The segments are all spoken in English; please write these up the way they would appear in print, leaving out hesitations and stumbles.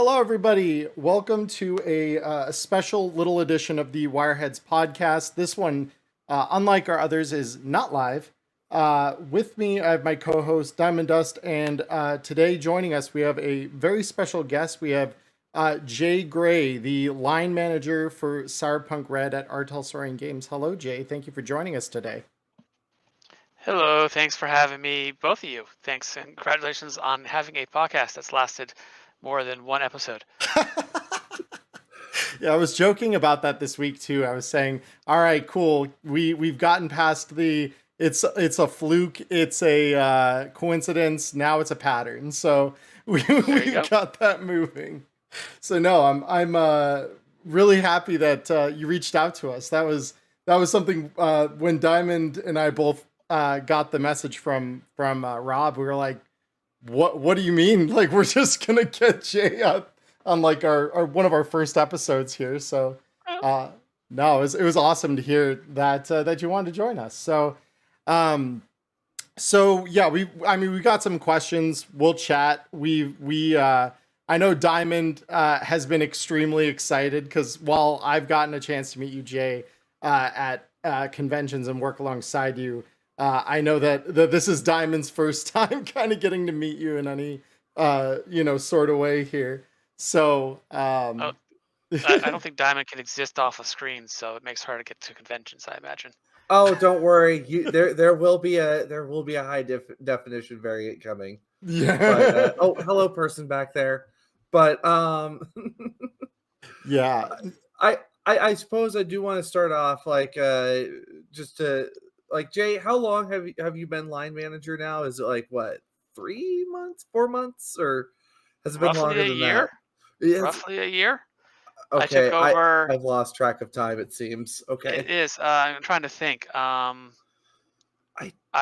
Hello, everybody. Welcome to a special little edition of the Wireheads podcast. This one, unlike our others, is not live. With me, I have my co-host Diamond Dust, and today joining us, we have a very special guest. We have Jay Gray, the line manager for Cyberpunk Red at Artel Soaring Games. Hello, Jay. Thank you for joining us today. Hello, thanks for having me, both of you. Thanks and congratulations on having a podcast that's lasted more than one episode. Yeah, I was joking about that this week too. I was saying, all right, cool. We've gotten past the it's a fluke, it's a coincidence, now it's a pattern. So we've got that moving. So no, I'm really happy that you reached out to us. That was something when Diamond and I both got the message from Rob. We were like, what do you mean? Like, we're just gonna get Jay up on like our one of our first episodes here. So no, it was awesome to hear that that you wanted to join us. So yeah, we got some questions. We'll chat. I know Diamond has been extremely excited because while I've gotten a chance to meet you, Jay, at conventions and work alongside you, I know that this is Diamond's first time kind of getting to meet you in any sort of way here. So I don't think Diamond can exist off a screen, so it makes it hard to get to conventions, I imagine. Oh, don't worry. There will be a high definition variant coming. Yeah. But, oh, hello, person back there. But yeah. I suppose I do want to start off like just to like Jay. How long have you been line manager now? Is it like what 3 months, 4 months, or has it been longer than that? Roughly a year. Okay, I took over. I've lost track of time. It seems. Okay, it is. I'm trying to think. I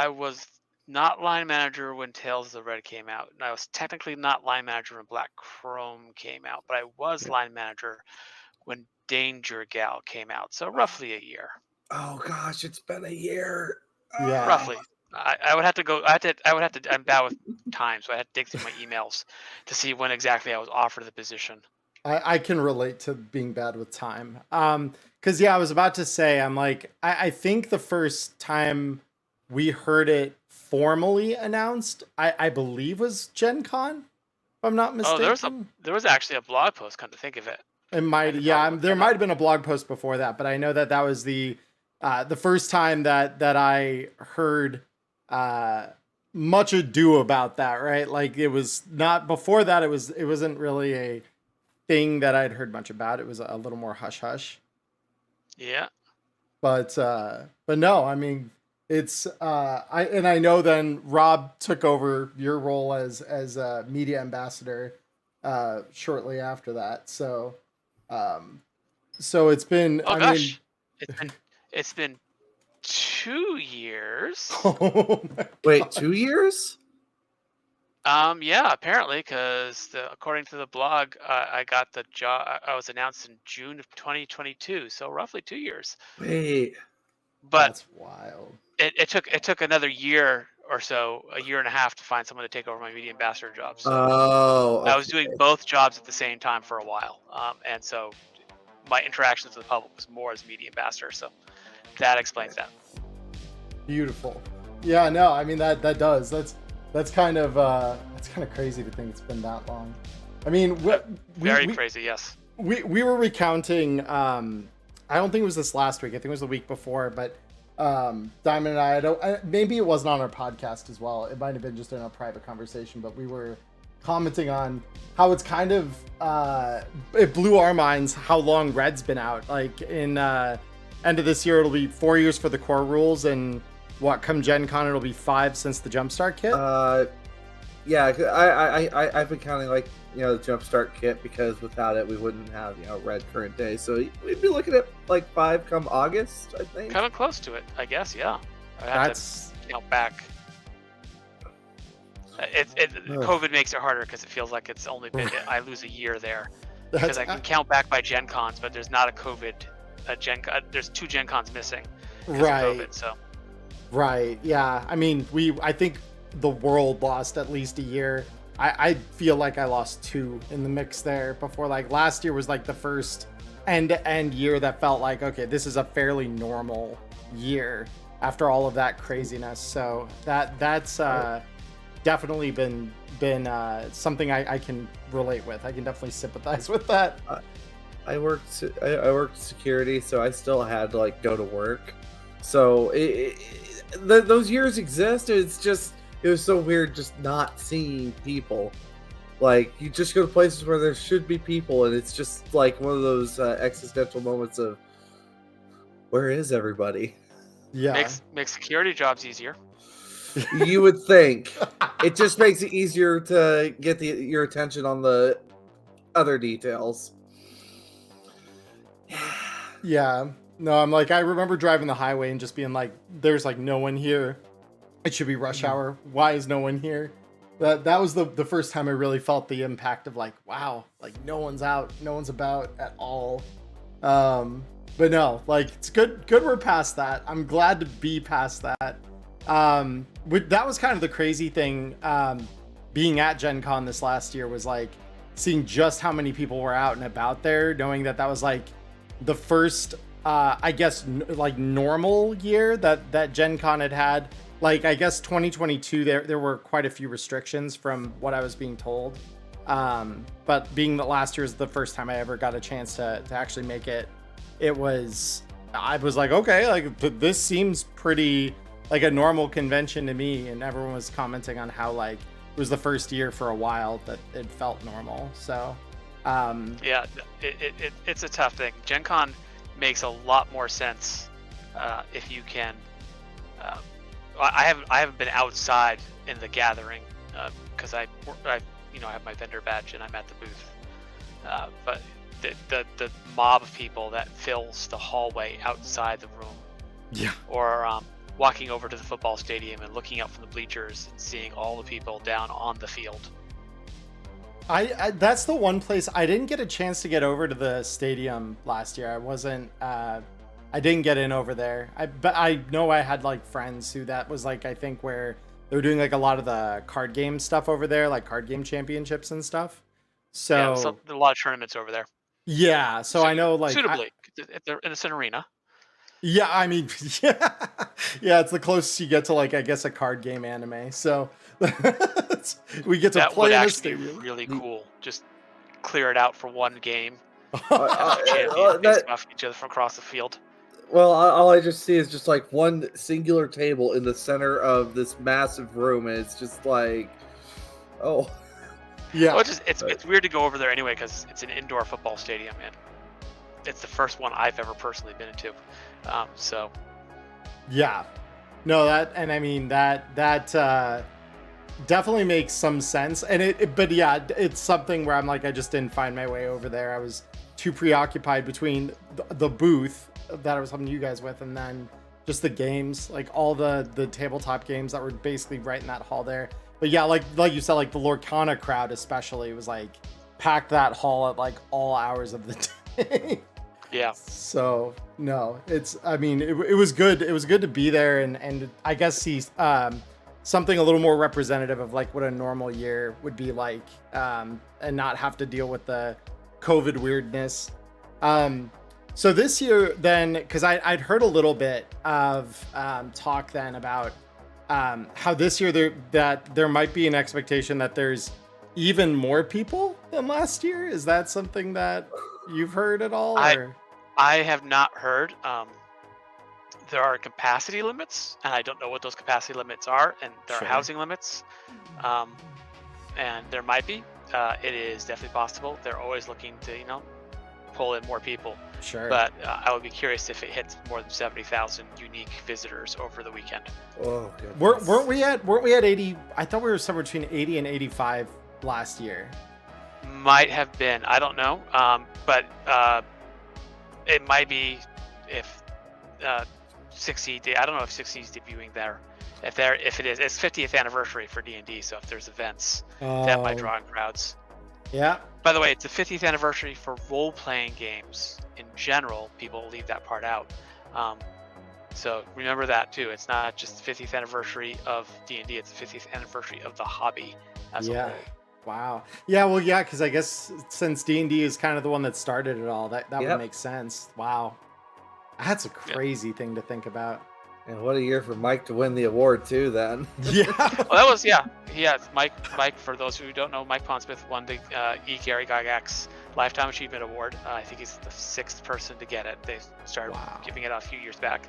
was not line manager when Tales of the Red came out, and I was technically not line manager when Black Chrome came out, but I was line manager when Danger Gal came out. So roughly a year. Oh gosh, it's been a year. Yeah, roughly. I would have to go. I'm bad with time, so I had to dig through my emails to see when exactly I was offered the position. I can relate to being bad with time. Because yeah, I was about to say, I'm like, I think the first time we heard it formally announced, I believe was Gen Con, if I'm not mistaken. There was actually a blog post, come to think of it. It might, yeah, there might have been a blog post before that, but I know that was the first time that I heard much ado about that, right? Like it was not before that. It wasn't really a thing that I'd heard much about. It was a little more hush hush. Yeah. But no, I mean it's I know then Rob took over your role as a media ambassador shortly after that. So it's been it's been 2 years. Oh wait, 2 years? Yeah, apparently, because according to the blog, I got the job. I was announced in June of 2022, so roughly 2 years. Wait, but that's wild. It took another year or so, a year and a half, to find someone to take over my media ambassador job. So okay. I was doing both jobs at the same time for a while, and so my interactions with the public was more as media ambassador. So that explains that. Beautiful. Yeah, no, I mean that does. That's kind of crazy to think it's been that long. I mean, very crazy. Yes. We were recounting. I don't think it was this last week. I think it was the week before. But Diamond and I maybe it wasn't on our podcast as well. It might have been just in a private conversation. But we were commenting on how it's kind of it blew our minds how long Red's been out. Like in end of this year, it'll be 4 years for the core rules, and come Gen Con, it'll be 5 since the Jumpstart kit. Yeah, I've been counting like the Jumpstart kit, because without it we wouldn't have Red current day. So we'd be looking at like 5 come August, I think. Kind of close to it, I guess. Yeah. I have to count back. COVID makes it harder because it feels like it's only been I lose a year there because I can count back by Gen Cons, but there's not a COVID there's 2 Gen Cons missing right. of COVID, so. Right. Yeah. I mean, I think the world lost at least a year I feel like I lost 2 in the mix there before. Like last year was like the first end-to-end year that felt like, okay, this is a fairly normal year after all of that craziness. So that's definitely been something I can relate with. I can definitely sympathize with that. I worked security, so I still had to like go to work. So those years exist. It was so weird just not seeing people. Like you just go to places where there should be people, and it's just like one of those existential moments of where is everybody? Yeah. Makes security jobs easier. You would think. It just makes it easier to get your attention on the other details. Yeah. No, I'm like, I remember driving the highway and just being like, there's like no one here. It should be rush hour. Why is no one here? That was the first time I really felt the impact of like, wow, like no one's out, no one's about at all. But no, like it's good we're past that. I'm glad to be past that. That was kind of the crazy thing, being at Gen Con this last year was like seeing just how many people were out and about there, knowing that was like the first, I guess, like normal year that Gen Con had. Like, I guess 2022, there were quite a few restrictions from what I was being told. But being that last year is the first time I ever got a chance to actually make it, I was like, okay, like this seems pretty like a normal convention to me. And everyone was commenting on how like it was the first year for a while that it felt normal. So, yeah, it's a tough thing. Gen Con makes a lot more sense if you can. I haven't been outside in the gathering because I have my vendor badge and I'm at the booth. But the mob of people that fills the hallway outside the room, yeah, or walking over to the football stadium and looking out from the bleachers and seeing all the people down on the field. I that's the one place I didn't get a chance to get over to the stadium last year. I didn't get in over there. But I know I had like friends who that was like, I think where they were doing like a lot of the card game stuff over there, like card game championships and stuff. So, yeah, so a lot of tournaments over there. Yeah. So I know like suitably it's an arena. Yeah, I mean, yeah, it's the closest you get to like, I guess, a card game anime. So we get to that play would in a actually stadium. be really cool. Just clear it out for one game. Face off each other from across the field. Well, all I just see is just like one singular table in the center of this massive room, and it's just like, oh, yeah. Well, it's weird to go over there anyway because it's an indoor football stadium, and it's the first one I've ever personally been into. So, yeah, no, that definitely makes some sense, and but yeah, it's something where I'm like, I just didn't find my way over there. I was too preoccupied between the booth that I was helping you guys with, and then just the games, like all the tabletop games that were basically right in that hall there. But yeah, like you said, like the Lorcana crowd especially was like packed that hall at like all hours of the day. Yeah. So no, it was good. It was good to be there and I guess see something a little more representative of like what a normal year would be like, and not have to deal with the COVID weirdness. So this year then, because I'd heard a little bit of talk then about how this year there might be an expectation that there's even more people than last year. Is that something that you've heard at all? I have not heard. There are capacity limits, and I don't know what those capacity limits are, and there are housing limits, and there might be. It is definitely possible. They're always looking to, pull in more people. Sure. But I would be curious if it hits more than 70,000 unique visitors over the weekend. Oh, weren't we at 80? I thought we were somewhere between 80 and 85 last year. Might have been. I don't know. But it might be if 60. I don't know if 60 is debuting there. If it is, it's 50th anniversary for D&D. So if there's events, that might draw in crowds. Yeah. By the way, it's the 50th anniversary for role-playing games in general. People leave that part out. So remember that too. It's not just the 50th anniversary of D&D. It's the 50th anniversary of the hobby as a whole. Wow. Yeah, well, yeah, because I guess since D&D is kind of the one that started it all, that would Yep. make sense. Wow. That's a Yeah. crazy thing to think about. And what a year for Mike to win the award too. Then. Yeah. Well, that was Mike. For those who don't know, Mike Pondsmith won the E. Gary Gygax Lifetime Achievement Award. I think he's the 6th person to get it. They started Wow. giving it out a few years back.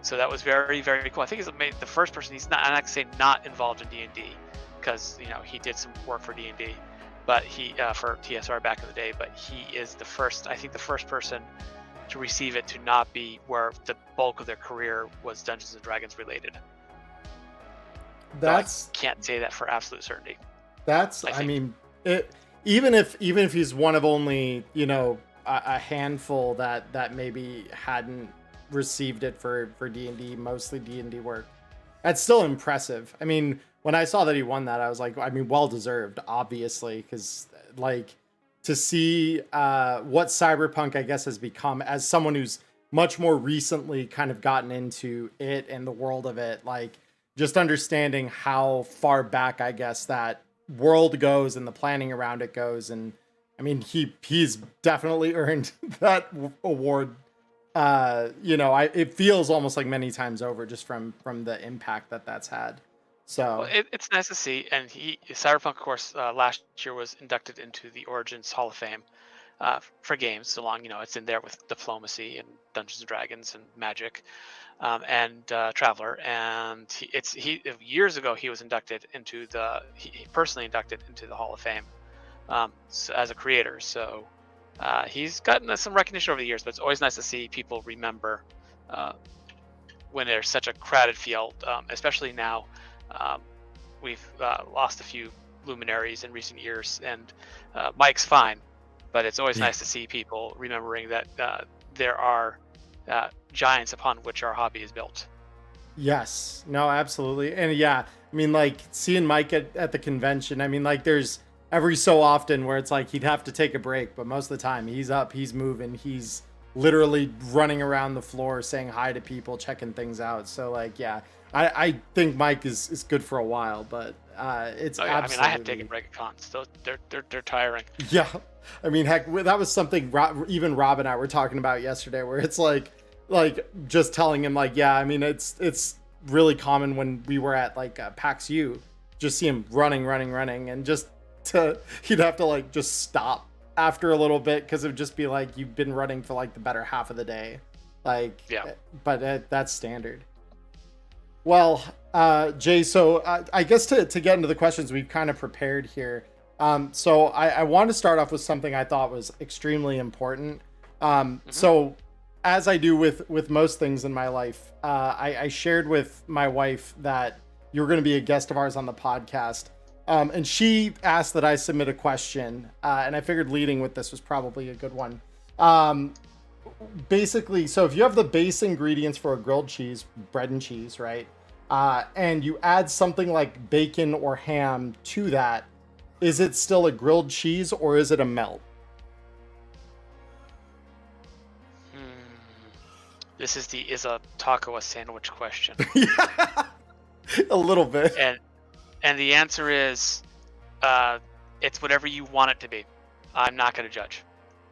So that was very, very cool. I think he's the first person. He's not. I'm not say not involved in D&D, because he did some work for D&D, but he for TSR back in the day. But he is the first. I think the first person to receive it to not be where the bulk of their career was Dungeons and Dragons related. That's I can't say that for absolute certainty. I mean, even if he's one of only, a handful that maybe hadn't received it for D&D, mostly D&D work, that's still impressive. I mean, when I saw that he won that, I was like, I mean, well deserved, obviously, because like to see what Cyberpunk, I guess, has become as someone who's much more recently kind of gotten into it and the world of it, like just understanding how far back, I guess, that world goes and the planning around it goes. And I mean, he's definitely earned that award. It feels almost like many times over just from the impact that's had. So well, it's nice to see. And Cyberpunk, of course, last year was inducted into the Origins Hall of Fame for games. So long, it's in there with Diplomacy and Dungeons and Dragons and Magic, and Traveler. And years ago he was he personally inducted into the Hall of Fame as a creator. So he's gotten some recognition over the years. But it's always nice to see people remember when there's such a crowded field, especially now. We've lost a few luminaries in recent years, and Mike's fine, but it's always nice to see people remembering that there are giants upon which our hobby is built. Yes, no, absolutely. And yeah, I mean, like seeing Mike at the convention, I mean, like there's every so often where it's like he'd have to take a break, but most of the time he's up, he's moving, he's literally running around the floor saying hi to people, checking things out. So like, yeah, I think Mike is good for a while, but it's absolutely... I mean, I have taken break at cons. They're tiring. Yeah, I mean, heck, that was something even Rob and I were talking about yesterday, where it's like just telling him like, yeah, I mean, it's really common when we were at like PAX U, just see him running, and just he'd have to like just stop after a little bit because it would just be like you've been running for like the better half of the day, like yeah. But that's standard. Well, Jay, so I guess to get into the questions we've kind of prepared here. So I want to start off with something I thought was extremely important. So as I do with most things in my life, I shared with my wife that you were going to be a guest of ours on the podcast. And she asked that I submit a question. And I figured leading with this was probably a good one. Basically, so if you have the base ingredients for a grilled cheese, bread and cheese, right? And you add something like bacon or ham to that, is it still a grilled cheese or is it a melt? This is a taco a sandwich question. Yeah, a little bit. And the answer is, it's whatever you want it to be. I'm not going to judge.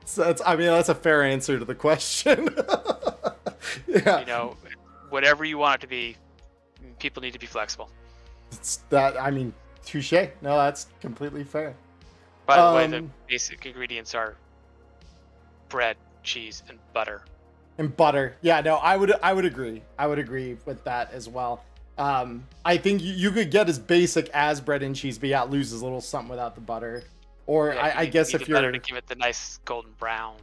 So that's a fair answer to the question. Yeah. Whatever you want it to be. People need to be flexible. Touche. No, that's completely fair. By the way, the basic ingredients are bread, cheese, and butter. Yeah, no, I would agree. I would agree with that as well. I think you could get as basic as bread and cheese, but yeah, it loses a little something without the butter. Or yeah, I guess if you're butter to give it the nice golden brown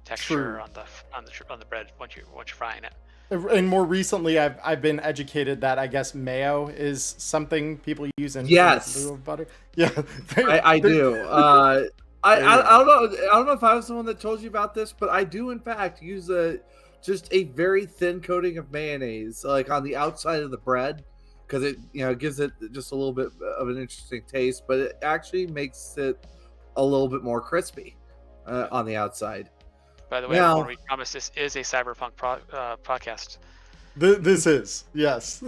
texture on the bread once you're frying it. And more recently, I've been educated that I guess mayo is something people use in lieu of butter. Yeah, I do. I don't know if I was the one that told you about this, but I do in fact use just a very thin coating of mayonnaise, like on the outside of the bread, because it gives it just a little bit of an interesting taste, but it actually makes it a little bit more crispy on the outside. By the way, we promise this is a Cyberpunk podcast. This is, yes.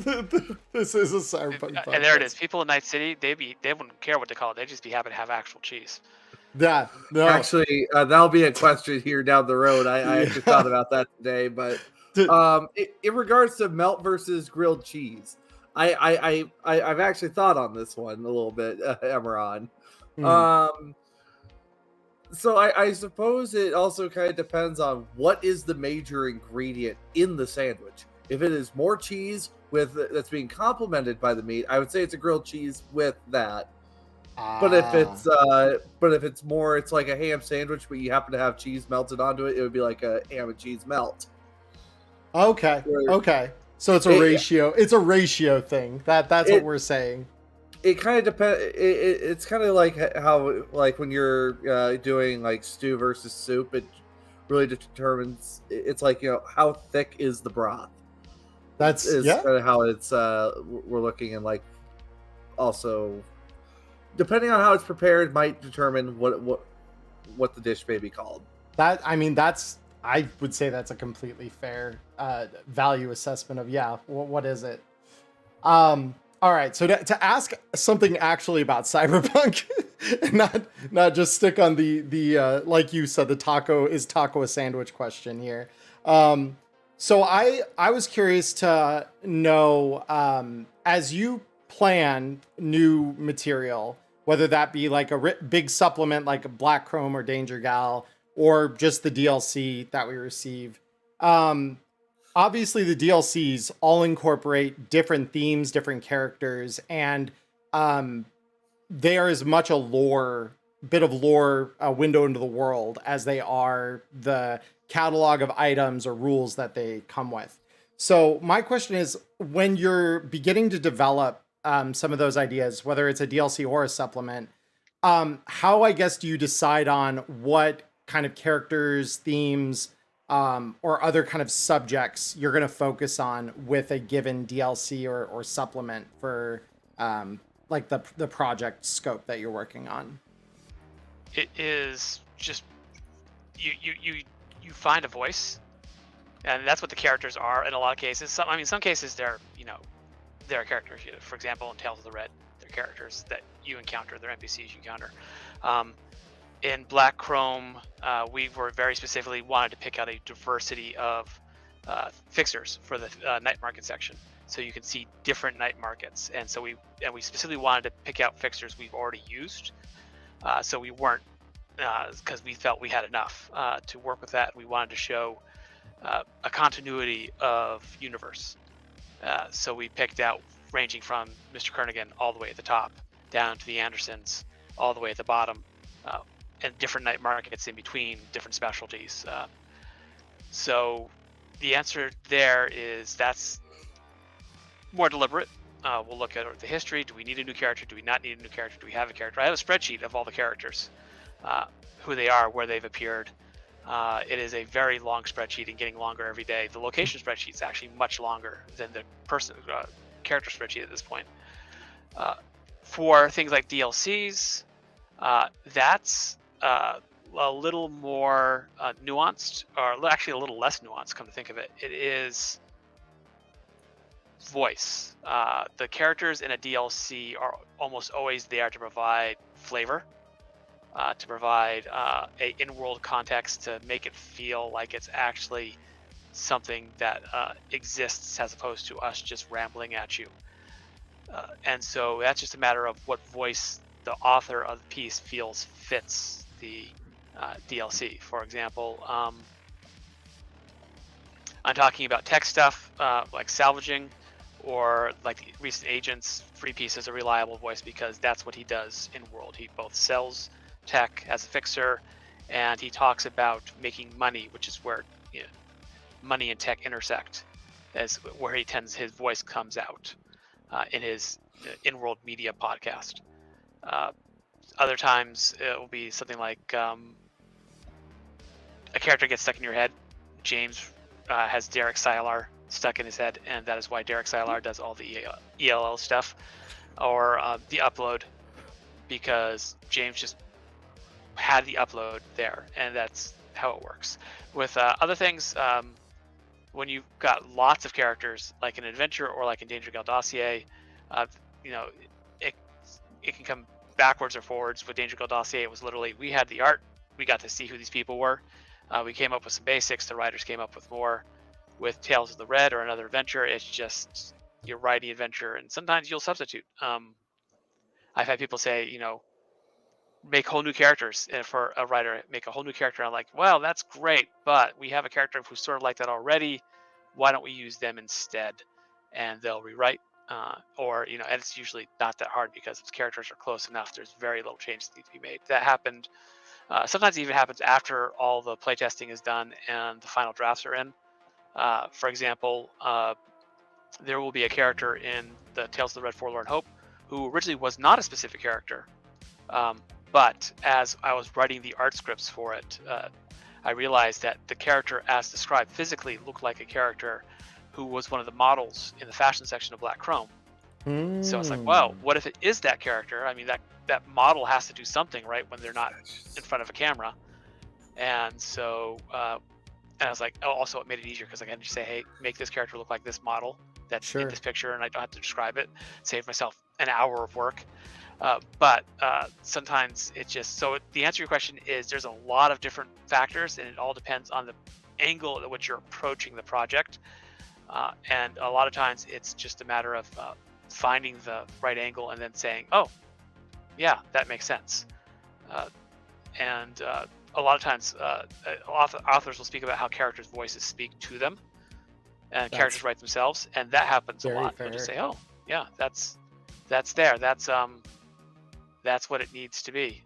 This is a Cyberpunk podcast. And there it is. People in Night City, they wouldn't care what to call it. They'd just be happy to have actual cheese. Yeah, no. Actually, that'll be a question here down the road. I actually thought about that today, but in regards to melt versus grilled cheese, I've actually thought on this one a little bit, Emmerron. So I suppose it also kind of depends on what is the major ingredient in the sandwich. If it is more cheese that's being complemented by the meat, I would say it's a grilled cheese with that. But if it's more, it's like a ham sandwich, but you happen to have cheese melted onto it, it would be like a ham and cheese melt. Okay. So it's a ratio. It's a ratio thing. That's what we're saying. It kind of depends. It's kind of like how, like when you're doing like stew versus soup, it really determines. It's like, how thick is the broth. That's kind of how it's. We're looking, and like also depending on how it's prepared might determine what the dish may be called. I would say that's a completely fair value assessment of what is it. All right, so to ask something actually about Cyberpunk, and not just stick on the like you said, the taco a sandwich question here. So I was curious to know, as you plan new material, whether that be like a big supplement like a Black Chrome or Danger Gal, or just the DLC that we receive. Obviously the DLCs all incorporate different themes, different characters, and they are as much a bit of lore, a window into the world, as they are the catalog of items or rules that they come with. So my question is, when you're beginning to develop some of those ideas, whether it's a DLC or a supplement, how, I guess, do you decide on what kind of characters, themes, or other kind of subjects you're going to focus on with a given DLC or supplement for like the project scope that you're working on? It is just you find a voice, and that's what the characters are in a lot of cases. Some cases they're characters. For example, in Tales of the Red, they're characters that you encounter, they're NPCs you encounter. In Black Chrome, we were very specifically wanted to pick out a diversity of fixers for the night market section, so you can see different night markets. And so we specifically wanted to pick out fixers we've already used, so we weren't, because we felt we had enough to work with that. We wanted to show a continuity of universe. So we picked out ranging from Mr. Kernigan all the way at the top, down to the Andersons all the way at the bottom, and different night markets in between, different specialties. So the answer there is that's more deliberate. We'll look at the history. Do we need a new character? Do we not need a new character? Do we have a character? I have a spreadsheet of all the characters, who they are, where they've appeared. It is a very long spreadsheet and getting longer every day. The location spreadsheet is actually much longer than the character spreadsheet at this point. For things like DLCs, that's a little more nuanced, or actually a little less nuanced, come to think of it. It is voice. The characters in a DLC are almost always there to provide flavor, to provide a in-world context, to make it feel like it's actually something that exists, as opposed to us just rambling at you. And so that's just a matter of what voice the author of the piece feels fits the DLC. For example, I'm talking about tech stuff like salvaging, or like the recent Agents. Free Piece is a reliable voice because that's what he does in world. He both sells tech as a fixer, and he talks about making money, which is where money and tech intersect, as where his voice comes out in his in-world media podcast. Other times it will be something like a character gets stuck in your head. James has Derek Sylar stuck in his head, and that is why Derek Sylar does all the ELL stuff, or the upload, because James just had the upload there, and that's how it works. With other things, when you've got lots of characters, like an adventure or like in Danger Gal Dossier, uh, you know, it it can come backwards or forwards. With Danger Gal Dossier, it was literally we had the art, we got to see who these people were, we came up with some basics. The writers came up with more. With Tales of the Red or another adventure, it's just you're writing adventure, and sometimes you'll substitute. I've had people say, make whole new characters, and for a writer, make a whole new character. I'm like, well, that's great, but we have a character who's sort of like that already. Why don't we use them instead? And they'll rewrite, or and it's usually not that hard because if characters are close enough, there's very little change that need to be made. That happened. Sometimes it even happens after all the playtesting is done and the final drafts are in. For example, there will be a character in the Tales of the Red Forlorn Hope who originally was not a specific character. But as I was writing the art scripts for it, I realized that the character as described physically looked like a character who was one of the models in the fashion section of Black Chrome. So it's like, well, what if it is that character? I mean, that model has to do something, right, when they're not in front of a camera. And so, and I was like, oh, also it made it easier because I can just say, hey, make this character look like this model that's in this picture, and I don't have to describe it. Save myself an hour of work. But sometimes it just, so the answer to your question is there's a lot of different factors, and it all depends on the angle at which you're approaching the project. And a lot of times it's just a matter of finding the right angle and then saying, oh, yeah, that makes sense. And a lot of times authors will speak about how characters' voices speak to them, and characters write themselves, and that happens a lot. They'll just say, oh, yeah, that's there. That's what it needs to be.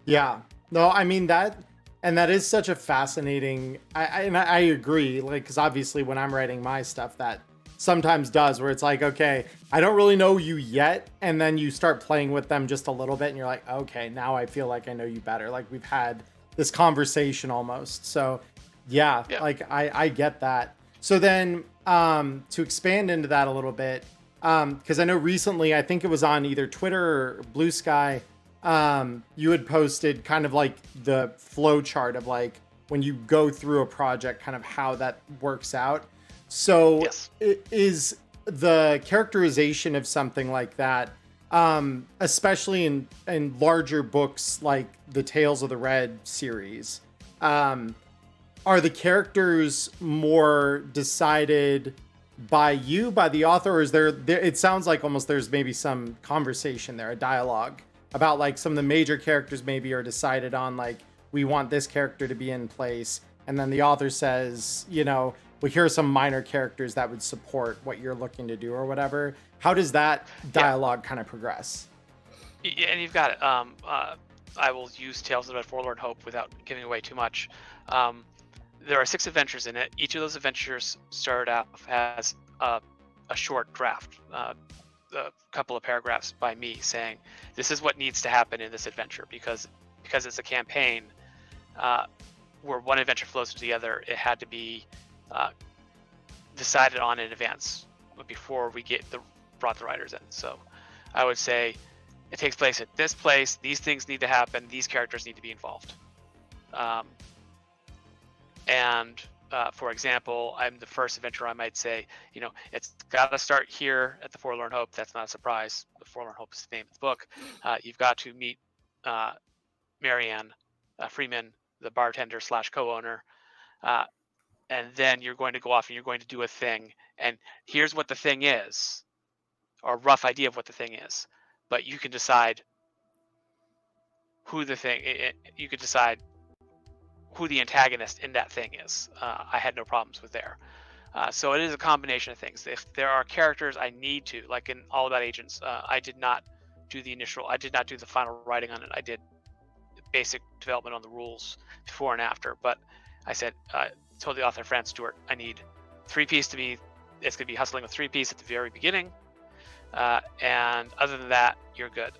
Yeah. No, I mean that is such a fascinating. I agree. Like, because obviously when I'm writing my stuff, that sometimes does where it's like, okay, I don't really know you yet, and then you start playing with them just a little bit, and you're like, okay, now I feel like I know you better. Like we've had this conversation almost. So yeah. Like I get that. So then to expand into that a little bit. Because I know recently, I think it was on either Twitter or Blue Sky, you had posted kind of like the flow chart of like when you go through a project, kind of how that works out. So is the characterization of something like that, especially in larger books like the Tales of the Red series, are the characters more decided by you, by the author, or is there it sounds like almost there's maybe some conversation there, a dialogue about like some of the major characters maybe are decided on, like we want this character to be in place, and then the author says, well, here are some minor characters that would support what you're looking to do or whatever. How does that dialogue kind of progress? Yeah, and you've got it. I will use Tales of the Red Forlorn Hope without giving away too much. There are 6 adventures in it. Each of those adventures started out as a short draft, a couple of paragraphs by me saying, this is what needs to happen in this adventure, because it's a campaign where one adventure flows into the other. It had to be decided on in advance before we brought the writers in. So I would say it takes place at this place. These things need to happen. These characters need to be involved. And for example, I'm the first adventure. I might say, it's got to start here at the Forlorn Hope. That's not a surprise. The Forlorn Hope is the name of the book. You've got to meet Marianne Freeman, the bartender / co-owner. And then you're going to go off and you're going to do a thing. And here's what the thing is, or a rough idea of what the thing is. But you can decide who the thing. You could decide who the antagonist in that thing is. I had no problems with there. So it is a combination of things. If there are characters I need to, like in All About Agents, I did not do the final writing on it. I did basic development on the rules before and after. But I said, told the author, Fran Stewart, I need 3-piece to be, it's going to be hustling with 3-piece at the very beginning. And other than that, you're good.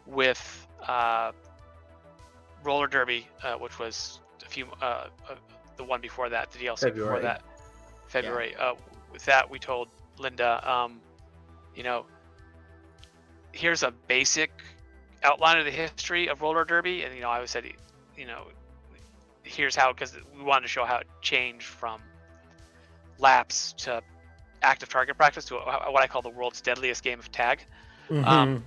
With Roller Derby, which was the one before that, the DLC before that, February. With that, we told Linda, here's a basic outline of the history of roller derby, and I always said, here's how, because we wanted to show how it changed from laps to active target practice to what I call the world's deadliest game of tag. Mhm.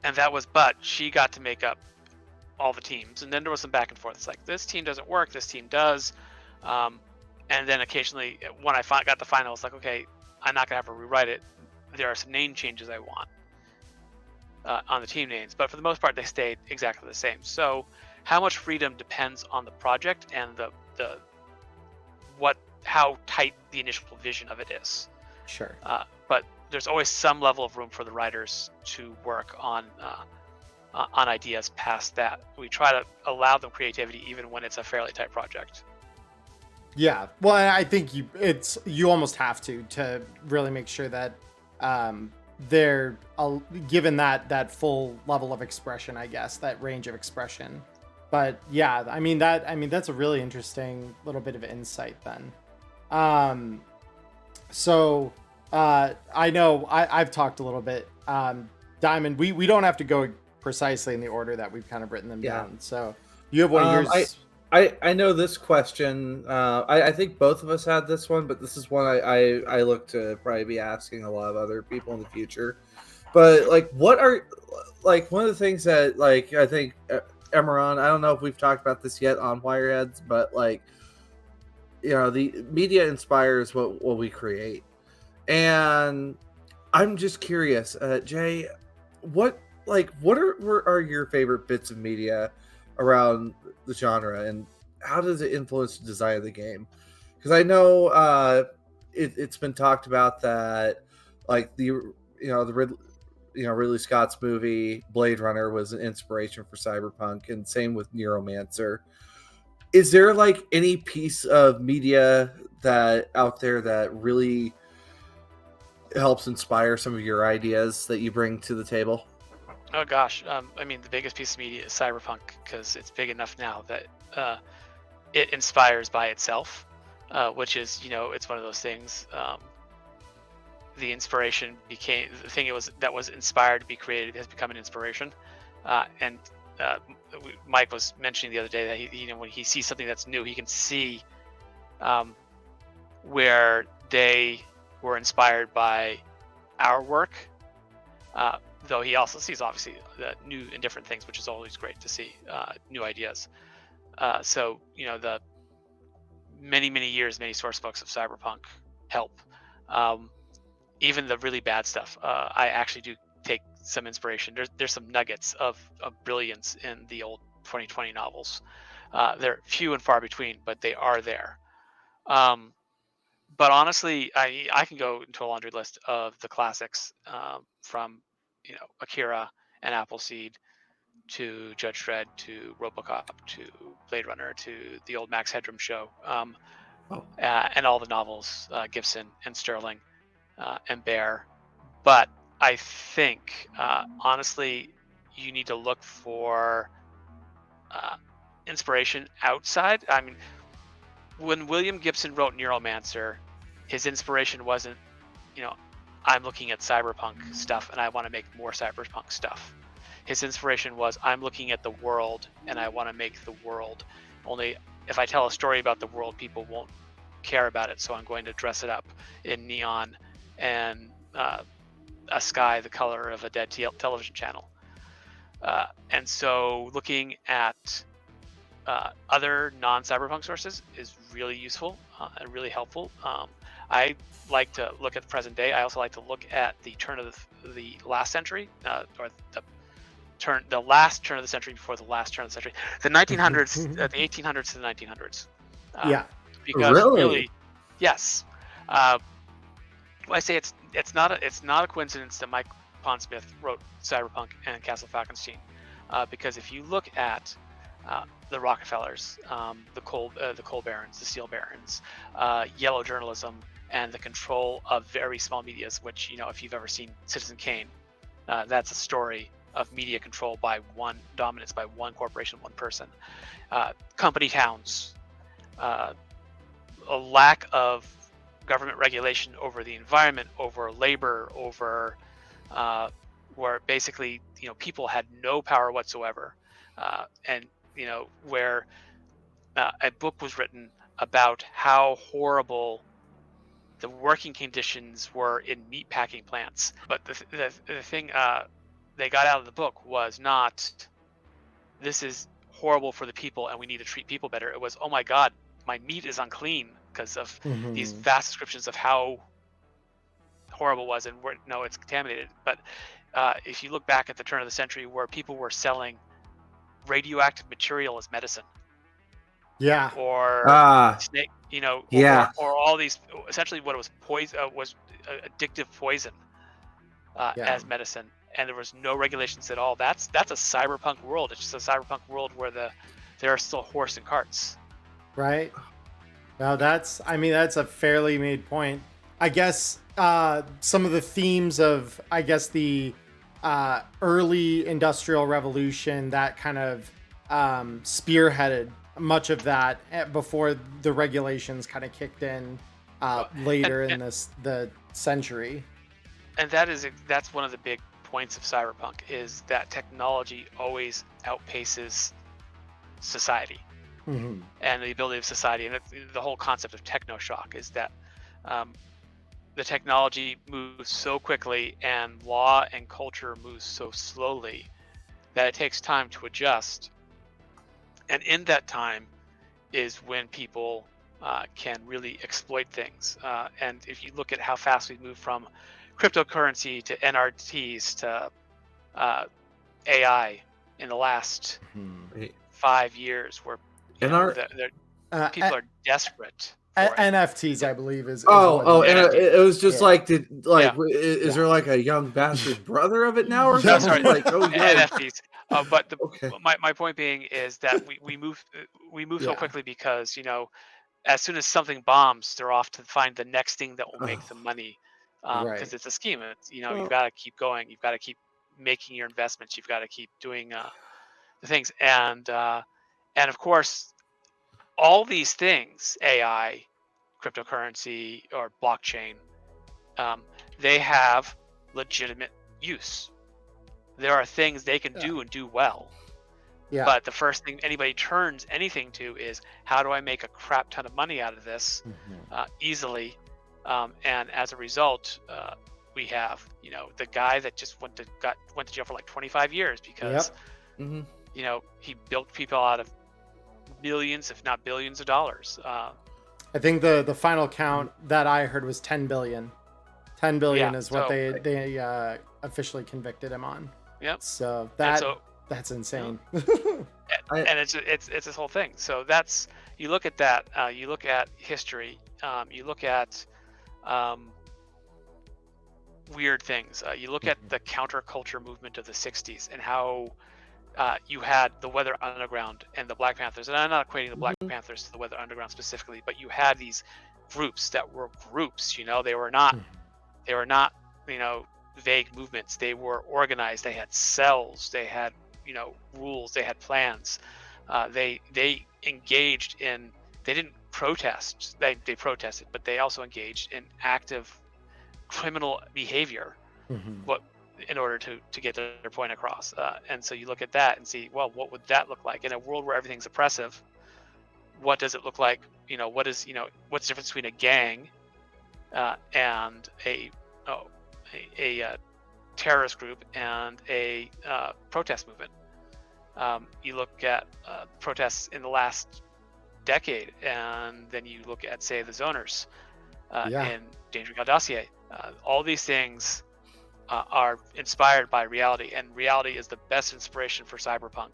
And that was, but she got to make up all the teams, and then there was some back and forth. It's like, this team doesn't work, this team does. And then occasionally when I got the final, it's like, okay, I'm not gonna have to rewrite it. There are some name changes I want on the team names, but for the most part they stayed exactly the same. So how much freedom depends on the project and how tight the initial vision of it is. Sure. But there's always some level of room for the writers to work on ideas past that. We try to allow them creativity even when it's a fairly tight project. Yeah, well, I think you almost have to really make sure that they're given that full level of expression, I guess, that range of expression. But yeah, I mean that's a really interesting little bit of insight then. So I know I've talked a little bit. Diamond, we don't have to go precisely in the order that we've kind of written them down. So you have one of yours. I know this question. I think both of us had this one, but this is one I look to probably be asking a lot of other people in the future. But like, what are like one of the things that like I think Emmerron, I don't know if we've talked about this yet on Wireheads, but like, you know, the media inspires what we create, and I'm just curious, Jay, what are your favorite bits of media around the genre, and how does it influence the design of the game? Because I know it's been talked about that like Ridley Scott's movie Blade Runner was an inspiration for Cyberpunk, and same with Neuromancer. Is there like any piece of media that out there that really helps inspire some of your ideas that you bring to the table? Oh gosh, I mean, the biggest piece of media is Cyberpunk, because it's big enough now that it inspires by itself, which is, it's one of those things. The inspiration became the thing that was inspired to be created has become an inspiration, and Mike was mentioning the other day that when he sees something that's new, he can see where they were inspired by our work. Though he also sees obviously the new and different things, which is always great to see new ideas. So the many years, many source books of Cyberpunk help. Even the really bad stuff, I actually do take some inspiration. There's some nuggets of brilliance in the old 2020 novels. They're few and far between, but they are there. But honestly, I can go into a laundry list of the classics, from Akira and Appleseed to Judge Dredd to RoboCop to Blade Runner to the old Max Headroom show, and all the novels, Gibson and Sterling and Bear. But I think honestly, you need to look for inspiration outside. I mean, when William Gibson wrote Neuromancer, his inspiration wasn't, I'm looking at cyberpunk stuff and I want to make more cyberpunk stuff. His inspiration was, I'm looking at the world and I want to make the world. Only if I tell a story about the world, people won't care about it. So I'm going to dress it up in neon and a sky the color of a dead television channel. And so looking at other non-cyberpunk sources is really useful and really helpful. I like to look at the present day. I also like to look at the turn of the last century, or the last turn of the century before the last turn of the century, the 1900s, the 1800s to the 1900s. Yeah, because really, yes. I say it's not a coincidence that Mike Pondsmith wrote Cyberpunk and Castle Falkenstein, because if you look at the Rockefellers, the coal barons, the steel barons, yellow journalism, and the control of very small medias, which, if you've ever seen Citizen Kane, that's a story of media control by dominance by one corporation, one person. Company towns, a lack of government regulation over the environment, over labor, over where basically, people had no power whatsoever. And where a book was written about how horrible the working conditions were in meatpacking plants. But the thing they got out of the book was not, this is horrible for the people and we need to treat people better. It was, oh my God, my meat is unclean because of these vast descriptions of how horrible it was, and no, it's contaminated. But if you look back at the turn of the century, where people were selling radioactive material as medicine, Yeah. or snake, Yeah. or all these, essentially what it was, poison was addictive poison as medicine, and there was no regulations at all. That's a cyberpunk world. It's just a cyberpunk world where there are still horse and carts. Right. Now that's a fairly made point. I guess some of the themes of, I guess, the early industrial revolution that kind of spearheaded much of that before the regulations kind of kicked in later in the century. And that's one of the big points of cyberpunk, is that technology always outpaces society. And the ability of society, and the whole concept of technoshock is that the technology moves so quickly and law and culture moves so slowly that it takes time to adjust. And in that time is when people can really exploit things. And if you look at how fast we've moved from cryptocurrency to NRTs to AI in the last 5 years, where people are desperate. NFTs, I believe, is and it was just is there like a young bastard brother of it now or something? Sorry, like NFTs. But okay. my point being is that we move so quickly because as soon as something bombs, they're off to find the next thing that will make them money, because it's a scheme. It's, you've got to keep going. You've got to keep making your investments. You've got to keep doing the things, and of course, all these things, AI, cryptocurrency, or blockchain, they have legitimate use. There are things they can do and do well. Yeah. But the first thing anybody turns anything to is, how do I make a crap ton of money out of this easily? And as a result, we have the guy that just went to jail for like 25 years because he bilked people out of millions, if not billions of dollars. I think the final count that I heard was 10 billion. 10 billion is what they officially convicted him on. Yep. So that's insane. And it's this whole thing. So that's, you look at that. You look at history. You look at weird things. You look at the counterculture movement of the 60s and how you had the Weather Underground and the Black Panthers. And I'm not equating the Black Panthers to the Weather Underground specifically, but you had these groups that were groups. They were not vague movements. They were organized. They had cells. They had rules. They had plans. They engaged in. They didn't protest. They protested, but they also engaged in active criminal behavior. What in order to get their point across. And so you look at that and see, well, what would that look like in a world where everything's oppressive? What does it look like? What's the difference between a gang and a terrorist group and a protest movement? You look at protests in the last decade, and then you look at, say, the Zoners in Danger Gal Dossier. All these things are inspired by reality, and reality is the best inspiration for cyberpunk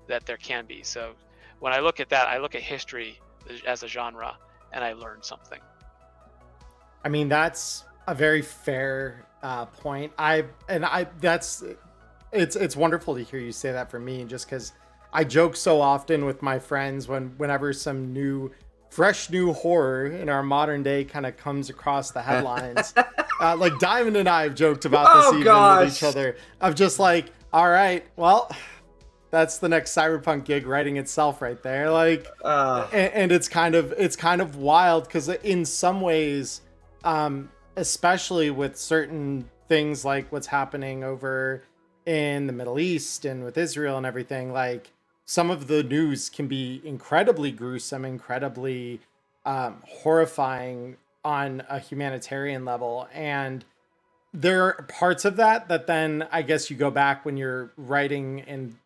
that there can be. So when I look at that, I look at history as a genre, and I learn something. I mean, that's a very fair point. It's wonderful to hear you say that for me, just because I joke so often with my friends whenever some fresh new horror in our modern day kind of comes across the headlines. Like Diamond and I have joked about this with each other, of just like, all right, well, that's the next Cyberpunk gig writing itself right there. Like, and it's kind of wild because in some ways, especially with certain things like what's happening over in the Middle East and with Israel and everything, like some of the news can be incredibly gruesome, incredibly horrifying on a humanitarian level. And there are parts of that then I guess you go back when you're writing and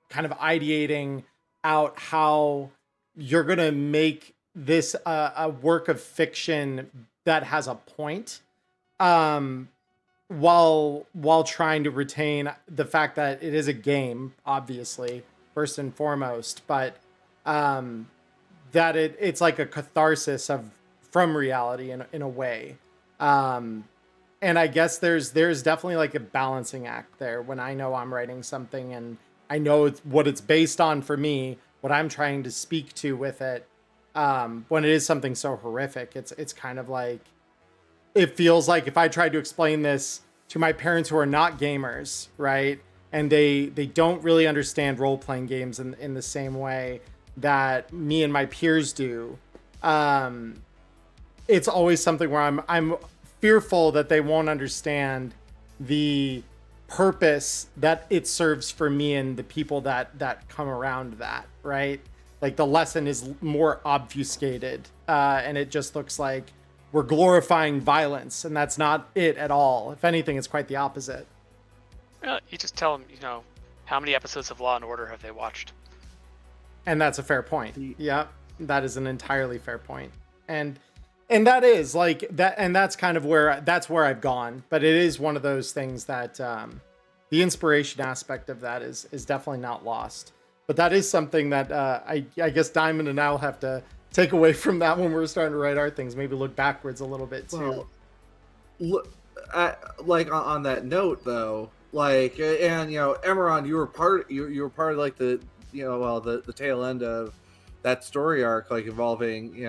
kind of ideating out how you're going to make this a work of fiction that has a point, um, while trying to retain the fact that it is a game, obviously, first and foremost, but um, that it's like a catharsis of from reality in a way. Um, and I guess there's definitely like a balancing act there when I know I'm writing something and I know what it's based on for me, what I'm trying to speak to with it. When it is something so horrific, it's kind of like, it feels like if I tried to explain this to my parents who are not gamers, right? And they don't really understand role-playing games in the same way that me and my peers do. It's always something where I'm fearful that they won't understand the purpose that it serves for me and the people that come around that, right? Like the lesson is more obfuscated, and it just looks like we're glorifying violence, and that's not it at all. If anything, it's quite the opposite. You just tell them, how many episodes of Law and Order have they watched? And that's a fair point. Yeah, that is an entirely fair point. And that is like that, and that's kind of where I've gone. But it is one of those things that the inspiration aspect of that is definitely not lost. But that is something that I guess Diamond and I will have to take away from that when we're starting to write our things. Maybe look backwards a little bit too. Well, look, like on that note though, like, and Emmerron, you were part of like the the tail end of that story arc, like involving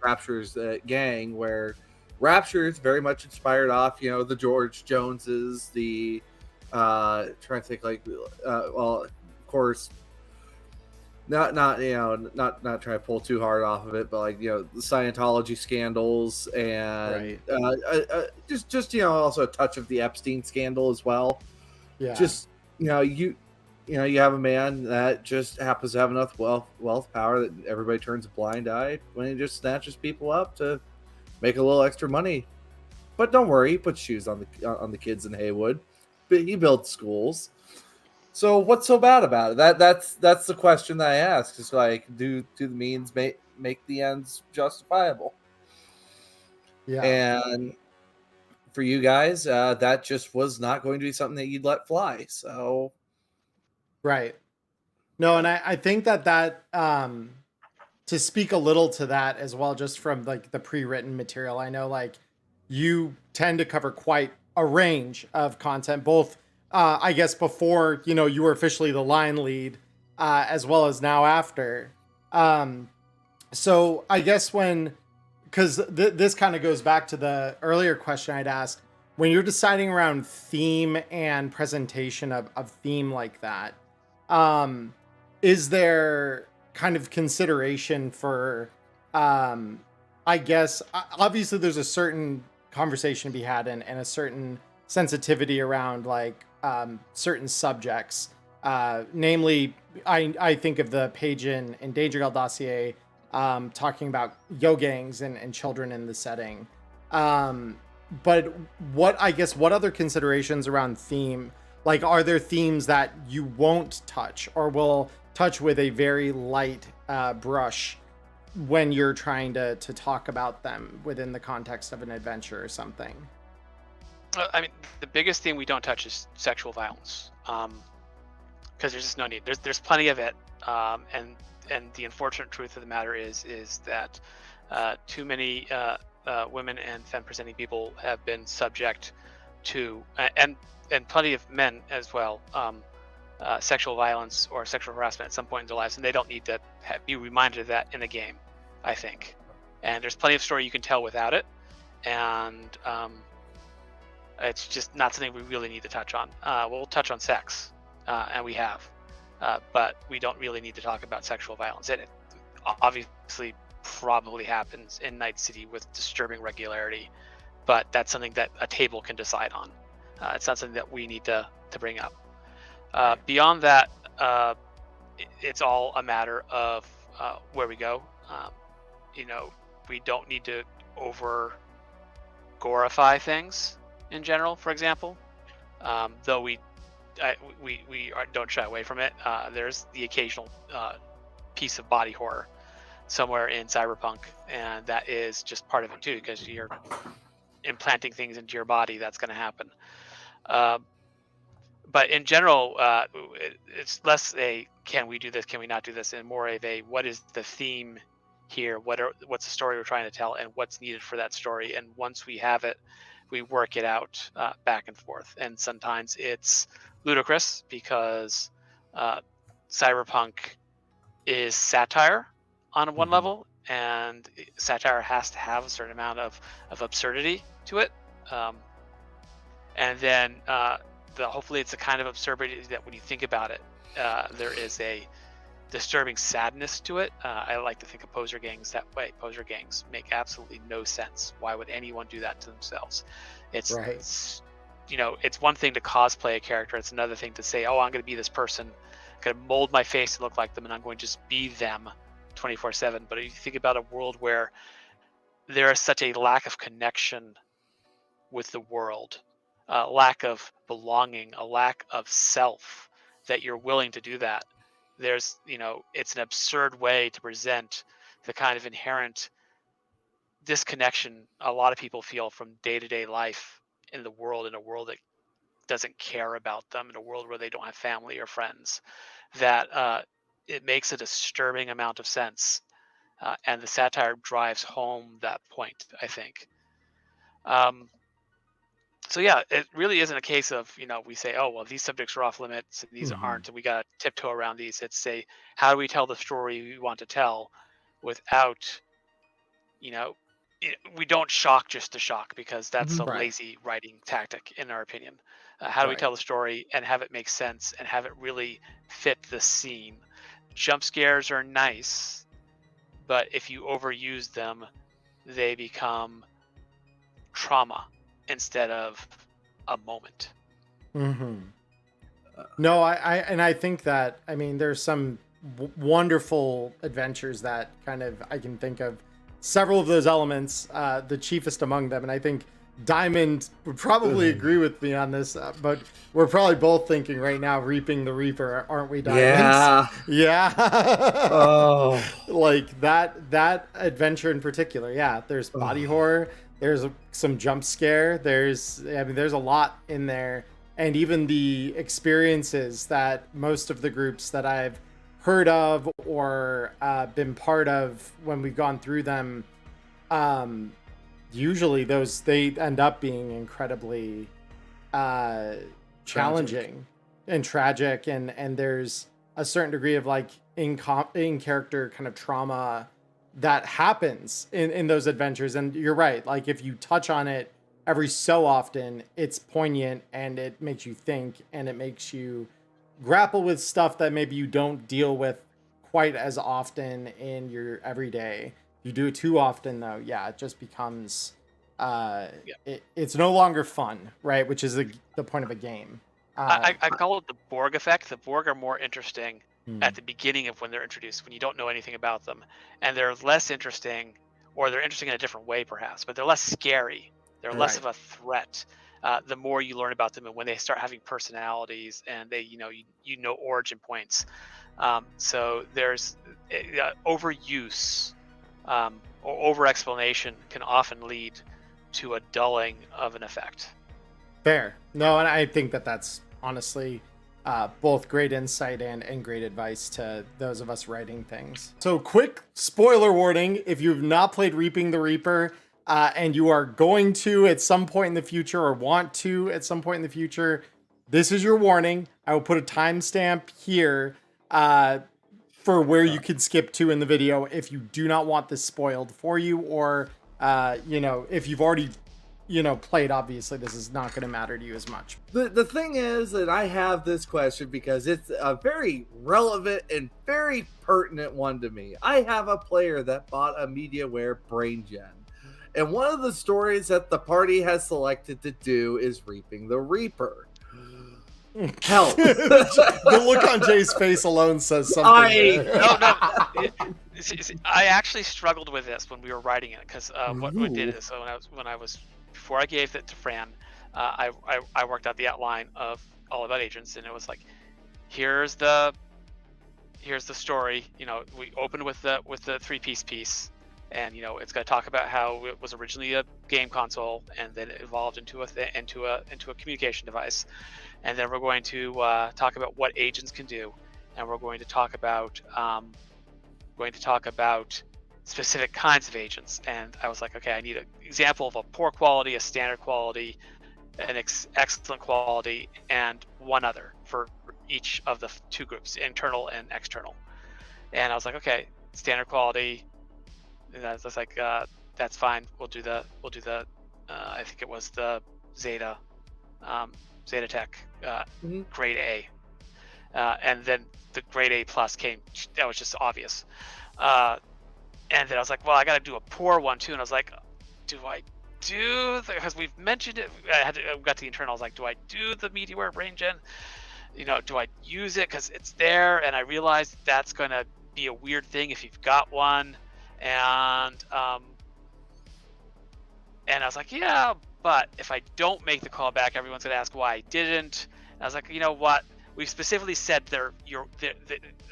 Rapture's gang, where Rapture is very much inspired off the George Joneses, the trying to think like well, of course, not trying to pull too hard off of it, but like the Scientology scandals and just also a touch of the Epstein scandal as well. Yeah, just you have a man that just happens to have enough wealth power that everybody turns a blind eye when he just snatches people up to make a little extra money. But don't worry, he puts shoes on the kids in Haywood. But he builds schools. So what's so bad about it? That's the question that I ask. It's like, do the means make the ends justifiable? Yeah. And for you guys, that just was not going to be something that you'd let fly. So, right. No, and I think that to speak a little to that as well, just from like the pre-written material, I know like you tend to cover quite a range of content, both I guess before you were officially the line lead, as well as now after. So I guess because this kind of goes back to the earlier question I'd asked, when you're deciding around theme and presentation of theme like that, is there kind of consideration for, I guess, obviously there's a certain conversation to be had and a certain sensitivity around like certain subjects. Namely, I think of the page in Danger Girl dossier talking about yo gangs and children in the setting. But what other considerations around theme? Like, are there themes that you won't touch or will touch with a very light brush when you're trying to talk about them within the context of an adventure or something? I mean, the biggest thing we don't touch is sexual violence, because there's just no need. There's plenty of it, and the unfortunate truth of the matter is that too many women and femme-presenting people have been subject to, and plenty of men as well, sexual violence or sexual harassment at some point in their lives, and they don't need to be reminded of that in the game, I think. And there's plenty of story you can tell without it, and it's just not something we really need to touch on. We'll touch on sex, and we have, but we don't really need to talk about sexual violence. It obviously probably happens in Night City with disturbing regularity, but that's something that a table can decide on. It's not something that we need to bring up. Beyond that, it's all a matter of where we go. You know, we don't need to over glorify things in general, for example. Though don't shy away from it. There's the occasional piece of body horror somewhere in Cyberpunk, and that is just part of it too, because you're implanting things into your body. That's going to happen. But in general, it's less a can we do this, can we not do this, and more of a what is the theme here, what's the story we're trying to tell, and what's needed for that story. And once we have it, we work it out back and forth. And sometimes it's ludicrous because Cyberpunk is satire on one level, and satire has to have a certain amount of absurdity to it. And then hopefully it's a kind of absurdity that when you think about it, there is a disturbing sadness to it. I like to think of poser gangs that way. Poser gangs make absolutely no sense. Why would anyone do that to themselves? It's it's one thing to cosplay a character. It's another thing to say, oh, I'm going to be this person. I'm going to mold my face to look like them, and I'm going to just be them 24/7. But if you think about a world where there is such a lack of connection with the world, a lack of belonging, a lack of self, that you're willing to do that, there's it's an absurd way to present the kind of inherent disconnection a lot of people feel from day-to-day life in the world, in a world that doesn't care about them, in a world where they don't have family or friends, that it makes a disturbing amount of sense, and the satire drives home that point, I think. So yeah, it really isn't a case of, we say, oh, well, these subjects are off limits and these aren't, and we got to tiptoe around these. It's say, how do we tell the story we want to tell without, we don't shock just to shock, because that's a lazy writing tactic, in our opinion. How do we tell the story and have it make sense and have it really fit the scene? Jump scares are nice, but if you overuse them, they become trauma instead of a moment. No, I think that, there's some wonderful adventures that I can think of several of those elements, the chiefest among them. And I think Diamond would probably agree with me on this, but we're probably both thinking right now, Reaping the Reaper, aren't we, Diamond? Yeah. Oh. Like that adventure in particular. Yeah. There's body horror. There's some jump scare. There's a lot in there. And even the experiences that most of the groups that I've heard of or been part of when we've gone through them, usually they end up being incredibly challenging and tragic. And there's a certain degree of like in character kind of trauma that happens in those adventures. And you're right, like if you touch on it every so often, it's poignant and it makes you think and it makes you grapple with stuff that maybe you don't deal with quite as often in your everyday. You do it too often though, it just becomes it's no longer fun, right? Which is the point of a game. I call it the Borg effect. The Borg are more interesting at the beginning of when they're introduced, when you don't know anything about them, and they're less interesting, or they're interesting in a different way perhaps, but they're less scary. They're less of a threat the more you learn about them, and when they start having personalities and they origin points. So there's overuse or over explanation can often lead to a dulling of an effect. Fair. No, and I think that's honestly both great insight and great advice to those of us writing things. So quick spoiler warning, if you've not played Reaping the Reaper and you are going to at some point in the future or want to at some point in the future, this is your warning. I will put a timestamp here for where you can skip to in the video if you do not want this spoiled for you, or if you've already played, obviously this is not going to matter to you as much. The thing is that I have this question because it's a very relevant and very pertinent one to me. I have a player that bought a MediaWare Brain Gen, and one of the stories that the party has selected to do is Reaping the Reaper. Help. The look on Jay's face alone says something. No. I actually struggled with this when we were writing it because what we did is, so before I gave it to Fran, I worked out the outline of All About Agents, and it was like, here's the story. We open with the 3-piece piece, and it's going to talk about how it was originally a game console, and then it evolved into a communication device, and then we're going to talk about what agents can do, and we're going to talk about specific kinds of agents. And I was like, okay, I need an example of a poor quality, a standard quality, an excellent quality, and one other for each of the two groups, internal and external. And I was like, okay, standard quality. And I was like, that's fine. We'll do the I think it was the Zeta Tech grade A, and then the grade A plus came. That was just obvious. And then I was like, well, I got to do a poor one too. And I was like, do I do, because we've mentioned it, I got to the internal. I was like, do I do the MediaWare brain gen? Do I use it because it's there? And I realized that's going to be a weird thing if you've got one. And I was like, yeah, but if I don't make the call back, everyone's going to ask why I didn't. And I was like, you know what? We've specifically said the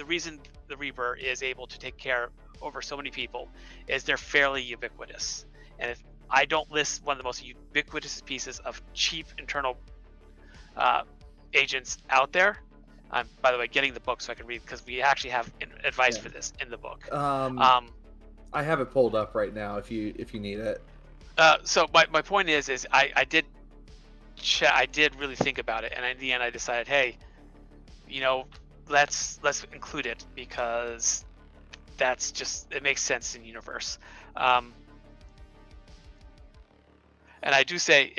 reason the Reaper is able to take care over so many people is they're fairly ubiquitous. And if I don't list one of the most ubiquitous pieces of cheap internal agents out there, I'm, by the way, getting the book so I can read, because we actually have advice for this in the book. I have it pulled up right now if you need it. So my point is I did really think about it, and in the end I decided, hey, let's include it, because that's just, it makes sense in universe. And I do say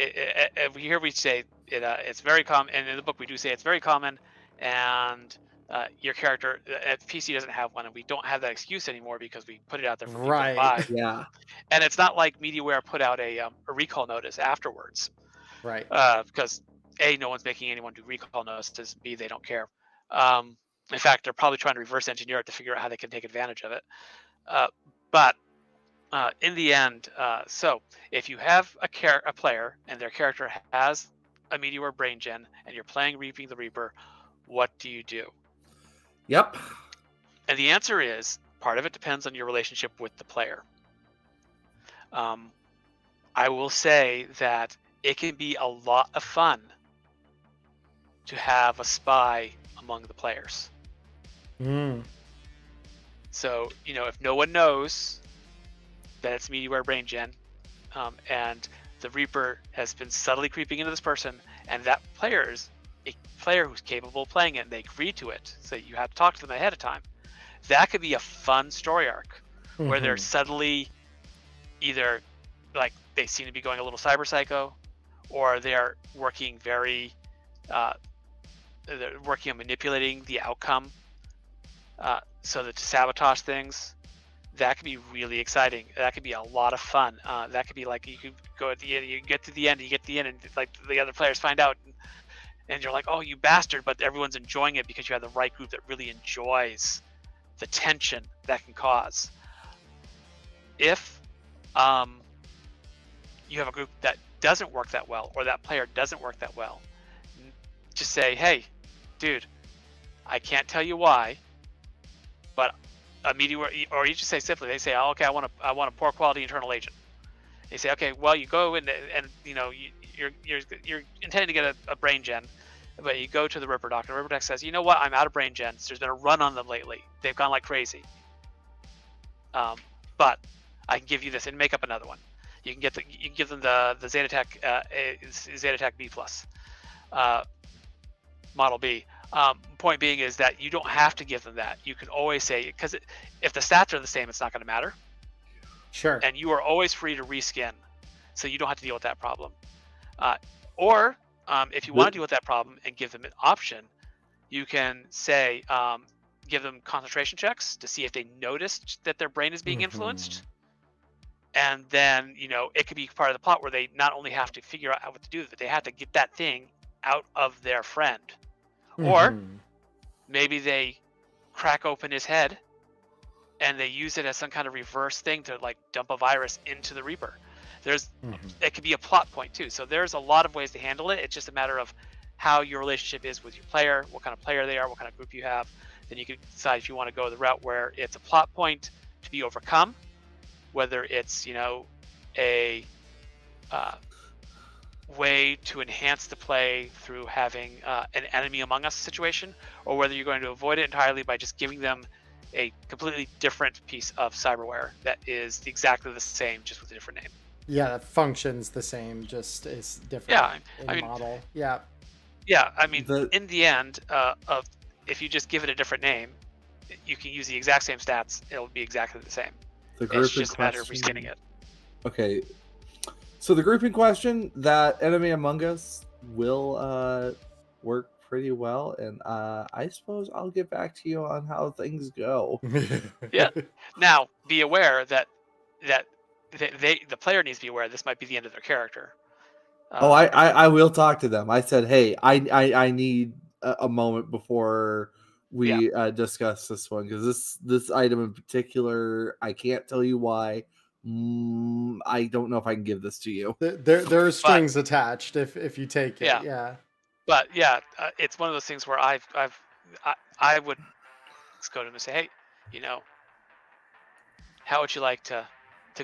we say it, it's very common, and in the book we do say it's very common, and your character PC doesn't have one, and we don't have that excuse anymore because we put it out there for people to buy. Yeah. And it's not like MediaWare put out a recall notice afterwards, Right. because A, no one's making anyone do recall notices, B, they don't care. In fact, they're probably trying to reverse engineer it to figure out how they can take advantage of it. But in the end, so if you have a player and their character has a MediaWare brain gen and you're playing Reaping the Reaper, what do you do? Yep. And the answer is, part of it depends on your relationship with the player. I will say that it can be a lot of fun to have a spy among the players. So, if no one knows that it's MediaWare brain gen, and the Reaper has been subtly creeping into this person, and that player is a player who's capable of playing it, and they agree to it, so you have to talk to them ahead of time. That could be a fun story arc where they're suddenly either, like, they seem to be going a little cyber psycho, or they're working they're working on manipulating the outcome so that to sabotage things. That could be really exciting. That could be a lot of fun. That could be like, you could go at the end, you get to the end, and like the other players find out, and you're like, oh, you bastard, but everyone's enjoying it because you have the right group that really enjoys the tension that can cause. If you have a group that doesn't work that well, or that player doesn't work that well, just say, hey, dude, I can't tell you why, but a MediaWare, or you just say simply, they say, oh, okay, I want a poor quality internal agent. They say, okay, well, you go in and you're intending to get a brain gen, but you go to the Ripper Doc, and the Ripper Doc says, you know what, I'm out of brain gens. There's been a run on them lately. They've gone like crazy. But I can give you this and make up another one. You can give them the Zetatech B plus, Model B. Point being is that you don't have to give them that. You can always say, because if the stats are the same, it's not going to matter. Sure. And you are always free to reskin, so you don't have to deal with that problem. Or if you want to deal with that problem and give them an option, you can say, give them concentration checks to see if they noticed that their brain is being influenced. And then, it could be part of the plot where they not only have to figure out what to do, but they have to get that thing out of their friend. Or Mhm. maybe they crack open his head and they use it as some kind of reverse thing to like dump a virus into the Reaper. There's Mhm. it could be a plot point too. So there's a lot of ways to handle it. It's just a matter of how your relationship is with your player, what kind of player they are, what kind of group you have. Then you can decide if you want to go the route where it's a plot point to be overcome, whether it's a uh, way to enhance the play through having an enemy among us situation, or whether you're going to avoid it entirely by just giving them a completely different piece of cyberware that is exactly the same, just with a different name. Yeah, the function's the same, just is different Yeah, I in mean, model. Yeah. yeah, I mean, The in the end, of if you just give it a different name, you can use the exact same stats. It'll be exactly the same. the It's group in just a matter of reskinning question. it. Okay, so the group in question, that enemy among us, will work pretty well, and I suppose I'll get back to you on how things go. Yeah. Now, be aware that the player needs to be aware this might be the end of their character. Oh, I will talk to them. I said, hey, I need a moment before Yeah. we discuss this one, because this item in particular, I can't tell you why. I don't know if I can give this to you. There are But strings attached if you take it. yeah, Yeah. but yeah, it's one of those things where I would go to them and say, hey, you know, how would you like to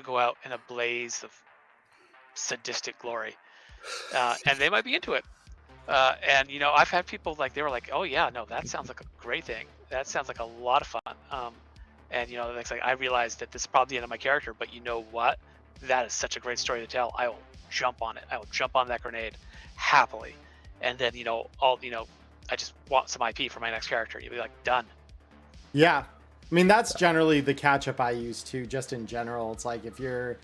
go out in a blaze of sadistic glory? And they might be into it. And I've had people like they were like, "Oh yeah, no, that sounds like a great thing. That sounds like a lot of fun." And it's like I realized that this is probably the end of my character, but you know what? That is such a great story to tell. I will jump on it. I will jump on that grenade happily, and then I just want some IP for my next character. You'll be like, done. Yeah. I mean, that's generally the catch up I use too, just in general. It's like if you're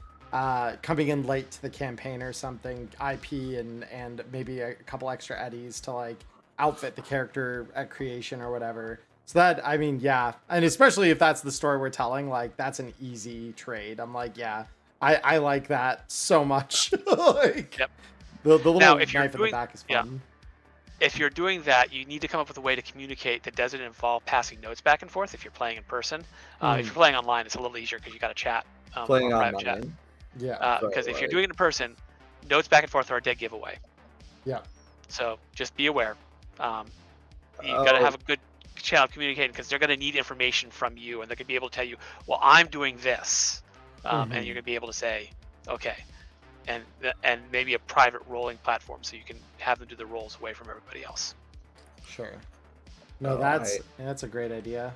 coming in late to the campaign or something, IP and maybe a couple extra eddies to like outfit the character at creation or whatever. So that, I mean, yeah. And especially if that's the story we're telling, like that's an easy trade. I'm like, yeah, I like that so much. Like Yep. the Now, little if you're knife in the doing, back is yeah, fun. if you're doing that, you need to come up with a way to communicate that doesn't involve passing notes back and forth. If you're playing in person, if Mhm. you're playing online, it's a little easier because you got to chat or Playing private chat. online, Yeah. Because if you're right. doing it in person, notes back and forth are a dead giveaway. Yeah. So just be aware. Um, you've got to Oh, have a good channel of communicating because they're going to need information from you, and they're going to be able to tell you, "Well, I'm doing this," and Mhm. you're going to be able to say, "Okay," and maybe a private rolling platform so you can have them do the rolls away from everybody else. Sure. No, oh, that's a great idea.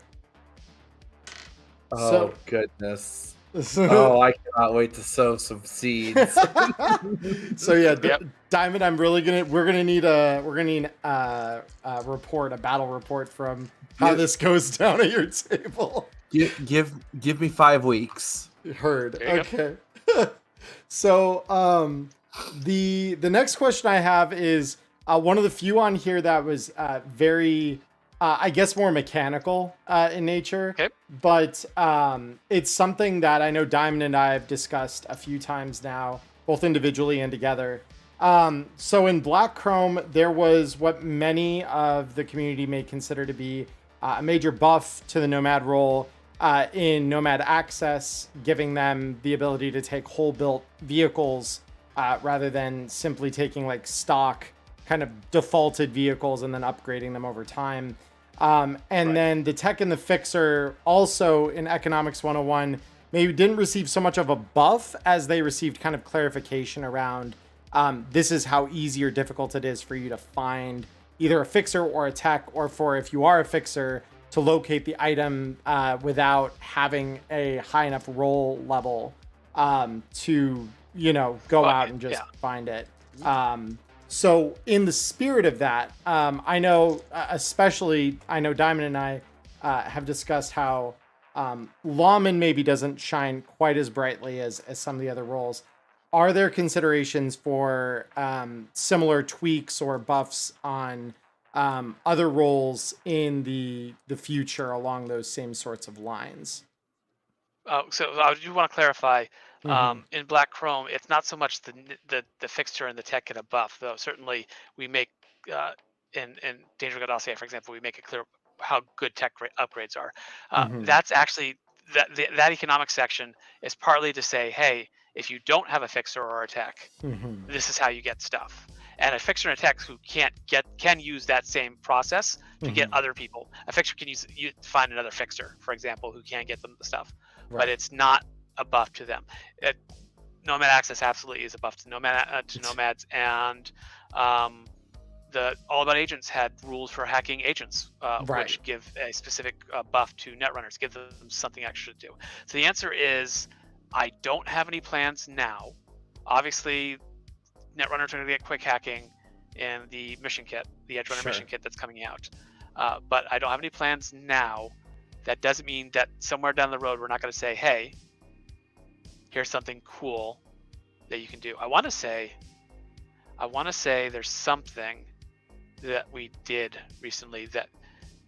oh So goodness. Oh, I cannot wait to sow some seeds. so yeah, Yep. Diamond, we're gonna need a report, a battle report from how Give, this goes down at your table. give me 5 weeks. Heard. There you go. Okay. So the next question I have is one of the few on here that was very I guess more mechanical in nature, Okay. but it's something that I know Diamond and I have discussed a few times now, both individually and together. So in Black Chrome, there was what many of the community may consider to be a major buff to the Nomad role in Nomad Access, giving them the ability to take whole built vehicles rather than simply taking like stock kind of defaulted vehicles and then upgrading them over time. And Right. then the tech and the fixer also in Economics 101 maybe didn't receive so much of a buff as they received kind of clarification around this is how easy or difficult it is for you to find either a fixer or a tech, or for if you are a fixer, to locate the item without having a high enough roll level to, go Well, out and just yeah. find it. So in the spirit of that, I know, especially, I know Diamond and I have discussed how Lawman maybe doesn't shine quite as brightly as some of the other roles. Are there considerations for similar tweaks or buffs on other roles in the future along those same sorts of lines? So I do want to clarify. Mm-hmm. In Black Chrome, it's not so much the fixture and the tech and a buff, though. Certainly, we make uh, in Danger God Dossier, for example, we make it clear how good tech upgrades are. Hmm. That's actually that economic section is partly to say, hey, if you don't have a fixer or a tech, Hmm. this is how you get stuff. And a fixer and a tech who can use that same process to get Hmm. other people. A fixer can find another fixer, for example, who can get them the stuff, but Right. it's not a buff to them. Nomad access absolutely is a buff to nomads, and um, the All About Agents had rules for hacking agents, Right. which give a specific buff to netrunners, give them something extra to do. So the answer is, I don't have any plans now. Obviously, netrunners are going to get quick hacking in the mission kit, the Edge Runner Sure. mission kit that's coming out. But I don't have any plans now. That doesn't mean that somewhere down the road we're not going to say, hey, here's something cool that you can do. I want to say there's something that we did recently that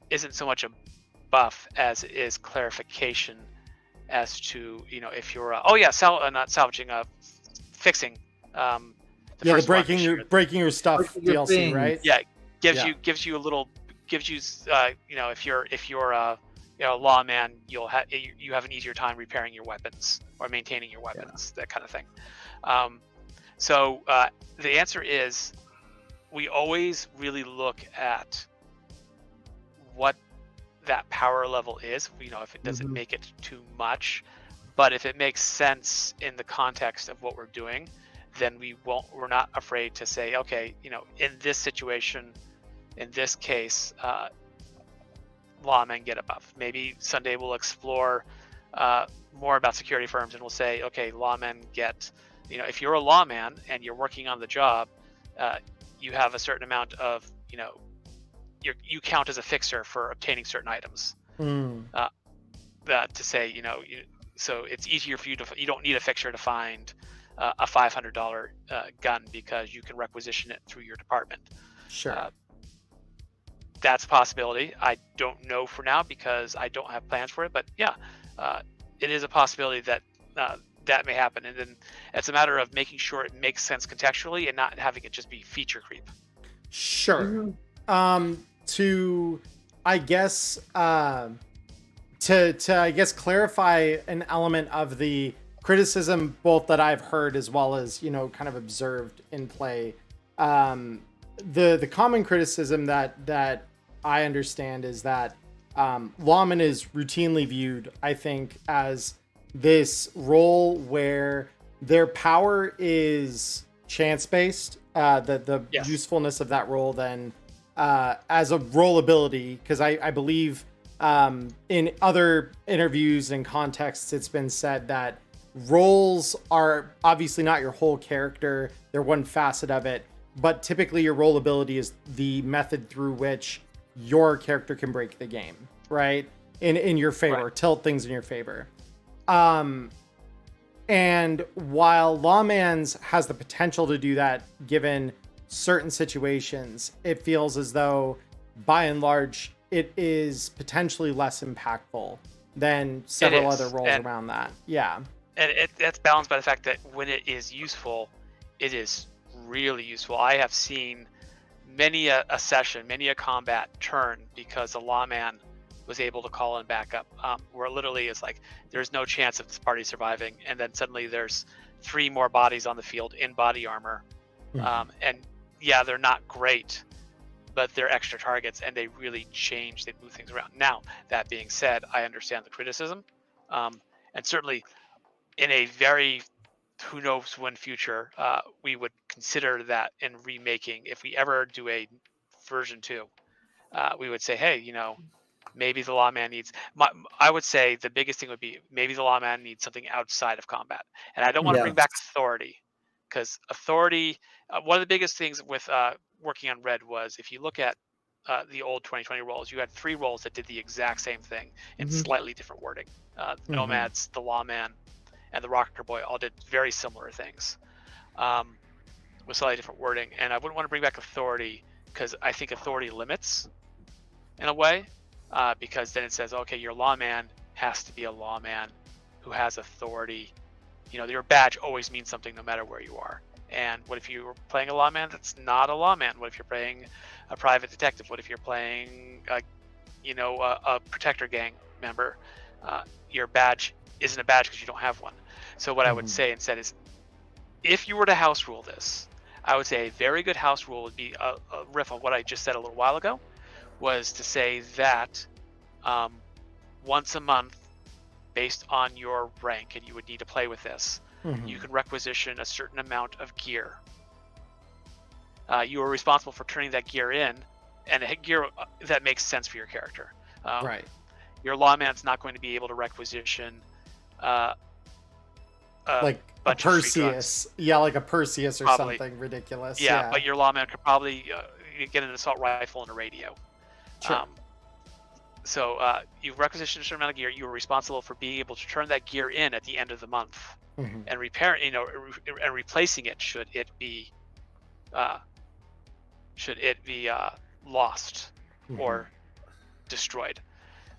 isn't so much a buff as it is clarification as to, if you're not salvaging, fixing the Yeah, the first one mission. breaking your stuff Breaking your DLC, things. right? Yeah, gives Yeah. you a little, if you're a lawman, you have an easier time repairing your weapons or maintaining your weapons, that kind of thing. So the answer is, we always really look at what that power level is. If it doesn't make it too much, but if it makes sense in the context of what we're doing, then we're not afraid to say, okay, in this situation, in this case, lawmen get a buff. Maybe Sunday we'll explore more about security firms, and we'll say, okay, lawmen get, if you're a lawman and you're working on the job, you have a certain amount of, you count as a fixer for obtaining certain items. That to say, so it's easier for you you don't need a fixer to find a $500 gun because you can requisition it through your department. Sure. That's a possibility. I don't know for now because I don't have plans for it, but yeah, it is a possibility that that may happen. And then it's a matter of making sure it makes sense contextually and not having it just be feature creep. Sure. To I guess to I guess clarify an element of the criticism, both that I've heard as well as kind of observed in play. The common criticism that I understand is that lawman is routinely viewed, I think, as this role where their power is chance based. The Yes. usefulness of that role then as a role ability, because I believe in other interviews and contexts it's been said that roles are obviously not your whole character, they're one facet of it, but typically your role ability is the method through which your character can break the game, right? In your favor, Right. tilt things in your favor. And while Lawman's has the potential to do that given certain situations, it feels as though by and large it is potentially less impactful than several other roles around that. Yeah. And that's balanced by the fact that when it is useful, it is really useful. I have seen many a session, many a combat turn because a lawman was able to call in backup, where literally it's like there's no chance of this party surviving, and then suddenly there's 3 more bodies on the field in body armor. And yeah, they're not great, but they're extra targets, and they really change, they move things around. Now, that being said, I understand the criticism, and certainly in a very who knows when future, we would consider that in remaking. If we ever do a version 2, we would say, hey, maybe the lawman needs, I would say the biggest thing would be maybe the lawman needs something outside of combat. And I don't want to bring back authority, because authority, one of the biggest things with working on Red was, if you look at the old 2020 roles, you had 3 roles that did the exact same thing in slightly different wording. The Nomads, the Lawman, and the Rocker Boy all did very similar things with slightly different wording. And I wouldn't want to bring back authority, because I think authority limits in a way, because then it says, okay, your lawman has to be a lawman who has authority. Your badge always means something no matter where you are. And what if you're playing a lawman that's not a lawman? What if you're playing a private detective? What if you're playing, a protector gang member? Your badge isn't a badge because you don't have one. So what I would say instead is, if you were to house rule this, I would say a very good house rule would be a riff on what I just said a little while ago, was to say that once a month, based on your rank, and you would need to play with this, you can requisition a certain amount of gear. You are responsible for turning that gear in, and a gear that makes sense for your character. Right. Your lawman's not going to be able to requisition Like a bunch of free drugs. Perseus. Yeah, like a Perseus or Probably. something ridiculous. Yeah, but your lawman could probably get an assault rifle and a radio. Sure. So you requisition a certain amount of gear. You are responsible for being able to turn that gear in at the end of the month and repair, and replacing it should it be lost or destroyed.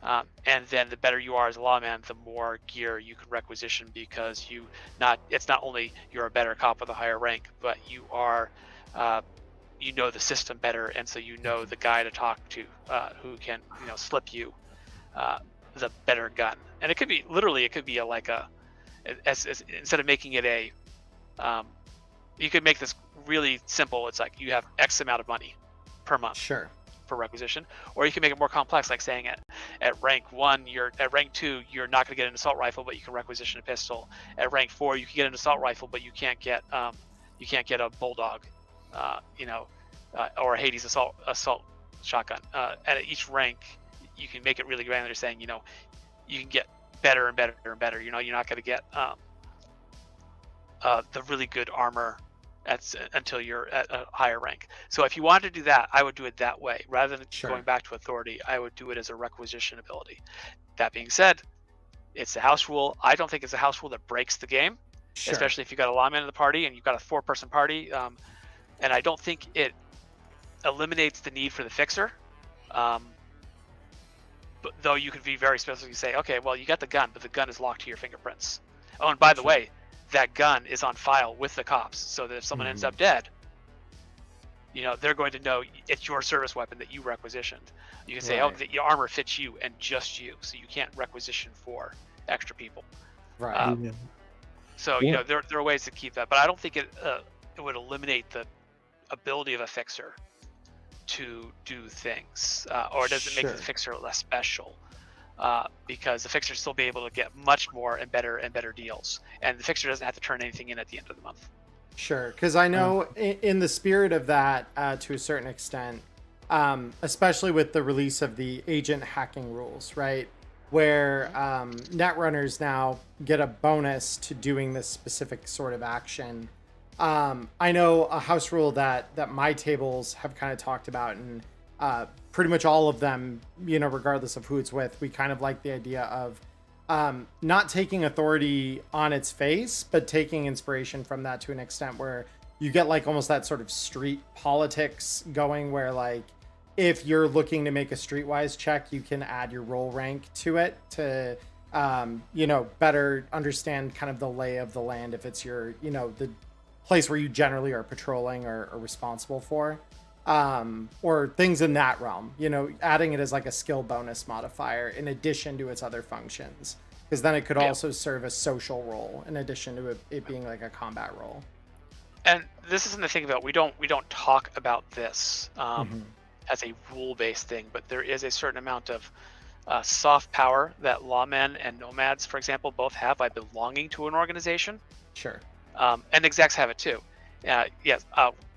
And then the better you are as a lawman, the more gear you can requisition, because it's not only you're a better cop with a higher rank, but you are the system better, and so the guy to talk to who can slip you the better gun. And it could be instead of making it you could make this really simple. It's like you have X amount of money per month. Sure. For requisition, or you can make it more complex, like saying at rank 1, at rank 2 you're not going to get an assault rifle, but you can requisition a pistol. At rank 4 you can get an assault rifle, but you can't get a bulldog, or a Hades assault shotgun. And at each rank you can make it really granular, saying you can get better and better and better. You're not going to get the really good armor until you're at a higher rank. So if you want to do that, I would do it that way rather than going back to authority. I would do it as a requisition ability. That being said, it's a house rule. I don't think it's a house rule that breaks the game, especially if you got a lawman in the party and you've got a 4-person party. And I don't think it eliminates the need for the fixer. But though you could be very specific and say, okay, well, you got the gun, but the gun is locked to your fingerprints. Oh, and by the way, that gun is on file with the cops, so that if someone ends up dead, they're going to know it's your service weapon that you requisitioned. You can say, oh, your armor fits you and just you, so you can't requisition for extra people. Right. So there are ways to keep that, but I don't think it would eliminate the ability of a fixer to do things, or it doesn't make the fixer less special. Because the fixer still be able to get much more and better deals, and the fixer doesn't have to turn anything in at the end of the month. Sure, because I know in the spirit of that, to a certain extent, especially with the release of the agent hacking rules, right, where netrunners now get a bonus to doing this specific sort of action. I know a house rule that my tables have kind of talked about, and pretty much all of them, regardless of who it's with, we kind of like the idea of not taking authority on its face, but taking inspiration from that to an extent where you get like almost that sort of street politics going, where like if you're looking to make a streetwise check, you can add your role rank to it to better understand kind of the lay of the land if it's your the place where you generally are patrolling or responsible for. Or things in that realm, adding it as like a skill bonus modifier in addition to its other functions, because then it could also serve a social role in addition to it being like a combat role. And this isn't the thing about, we don't talk about this as a rule-based thing, but there is a certain amount of soft power that lawmen and nomads, for example, both have by belonging to an organization. Sure. And execs have it too. Yes.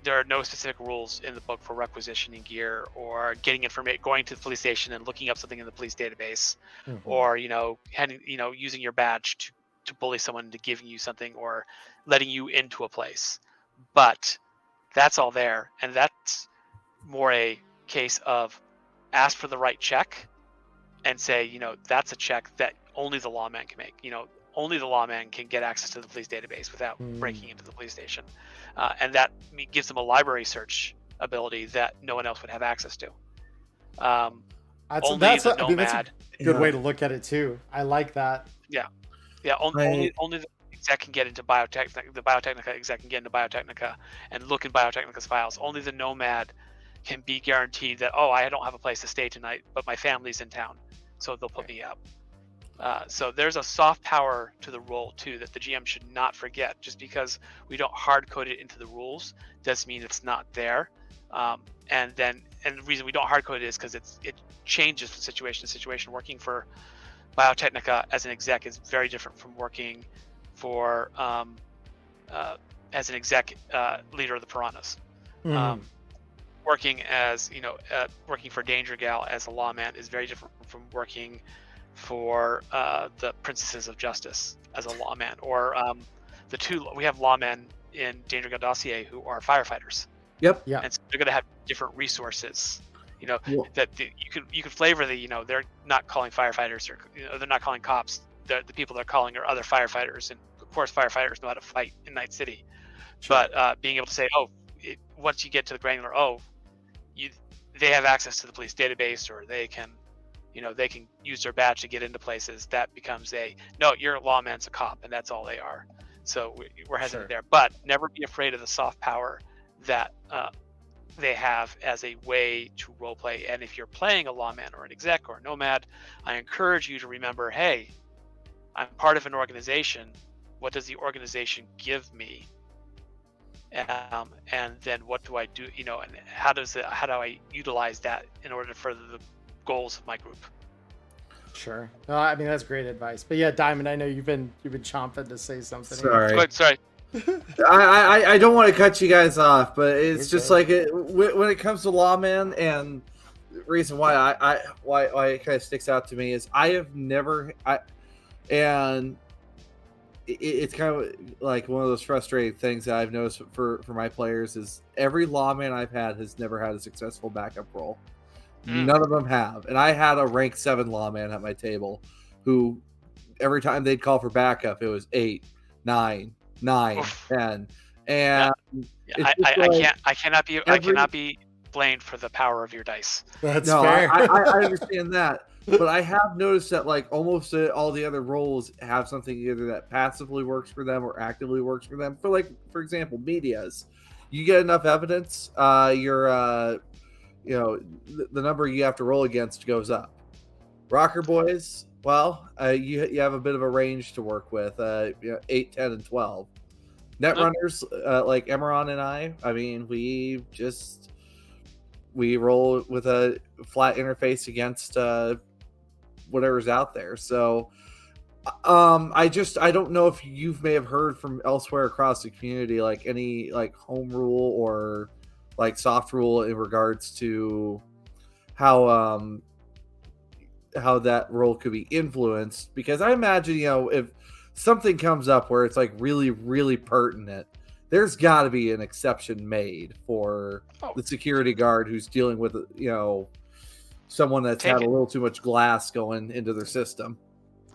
There are no specific rules in the book for requisitioning gear or getting information, going to the police station and looking up something in the police database, or using your badge to bully someone into giving you something or letting you into a place. But that's all there, and that's more a case of ask for the right check and say, that's a check that only the lawman can make. Only the lawman can get access to the police database without breaking into the police station. And that gives them a library search ability that no one else would have access to. That's a good way to look at it too. I like that. Yeah. Only the exec can get into Biotechnica, the Biotechnica exec can get into Biotechnica and look in Biotechnica's files. Only the Nomad can be guaranteed that, oh, I don't have a place to stay tonight, but my family's in town, so they'll put me up. So there's a soft power to the role too that the GM should not forget. Just because we don't hard code it into the rules doesn't mean it's not there. And the reason we don't hard code it is because it changes from situation to situation. Working for Biotechnica as an exec is very different from working for as an exec leader of the Piranhas. Working as working for Danger Gal as a lawman is very different from working for the Princesses of Justice as a lawman, or we have lawmen in Danger Gal Dossier who are firefighters. Yep. Yeah. And so they're going to have different resources. Yeah. That you could flavor they're not calling firefighters or they're not calling cops. The people they're calling are other firefighters, and of course firefighters know how to fight in Night City. Sure. But being able to say, once you get to the granular, they have access to the police database, or they can use their badge to get into places. That becomes your lawman's a cop, and that's all they are. So we're hesitant there, but never be afraid of the soft power that they have as a way to role play. And if you're playing a lawman or an exec or a nomad, I encourage you to remember, hey, I'm part of an organization. What does the organization give me? And then what do I do? And how do I utilize that in order to further the goals of my group? Sure. No, I mean, that's great advice. But yeah, Diamond, I know you've been chomping to say something. Sorry. I don't want to cut you guys off, but it's just like when it comes to lawman, and the reason why why it kind of sticks out to me is it's kind of like one of those frustrating things that I've noticed for my players is every lawman I've had has never had a successful backup role. None of them have. And I had a rank 7 lawman at my table who every time they'd call for backup, it was 8, 9, 10. And I cannot be blamed for the power of your dice. That's fair. I understand that. But I have noticed that like almost all the other roles have something either that passively works for them or actively works for them. For example, medias. You get enough evidence, the number you have to roll against goes up. Rocker boys, well, you have a bit of a range to work with, 8, 10, and 12. Netrunners, like Emmerron and I mean, we roll with a flat interface against whatever's out there. So I don't know if you may have heard from elsewhere across the community, like any like home rule or like soft rule in regards to how that role could be influenced, because I imagine, if something comes up where it's like really, really pertinent, there's got to be an exception made for the security guard who's dealing with, someone that's had a little too much glass going into their system.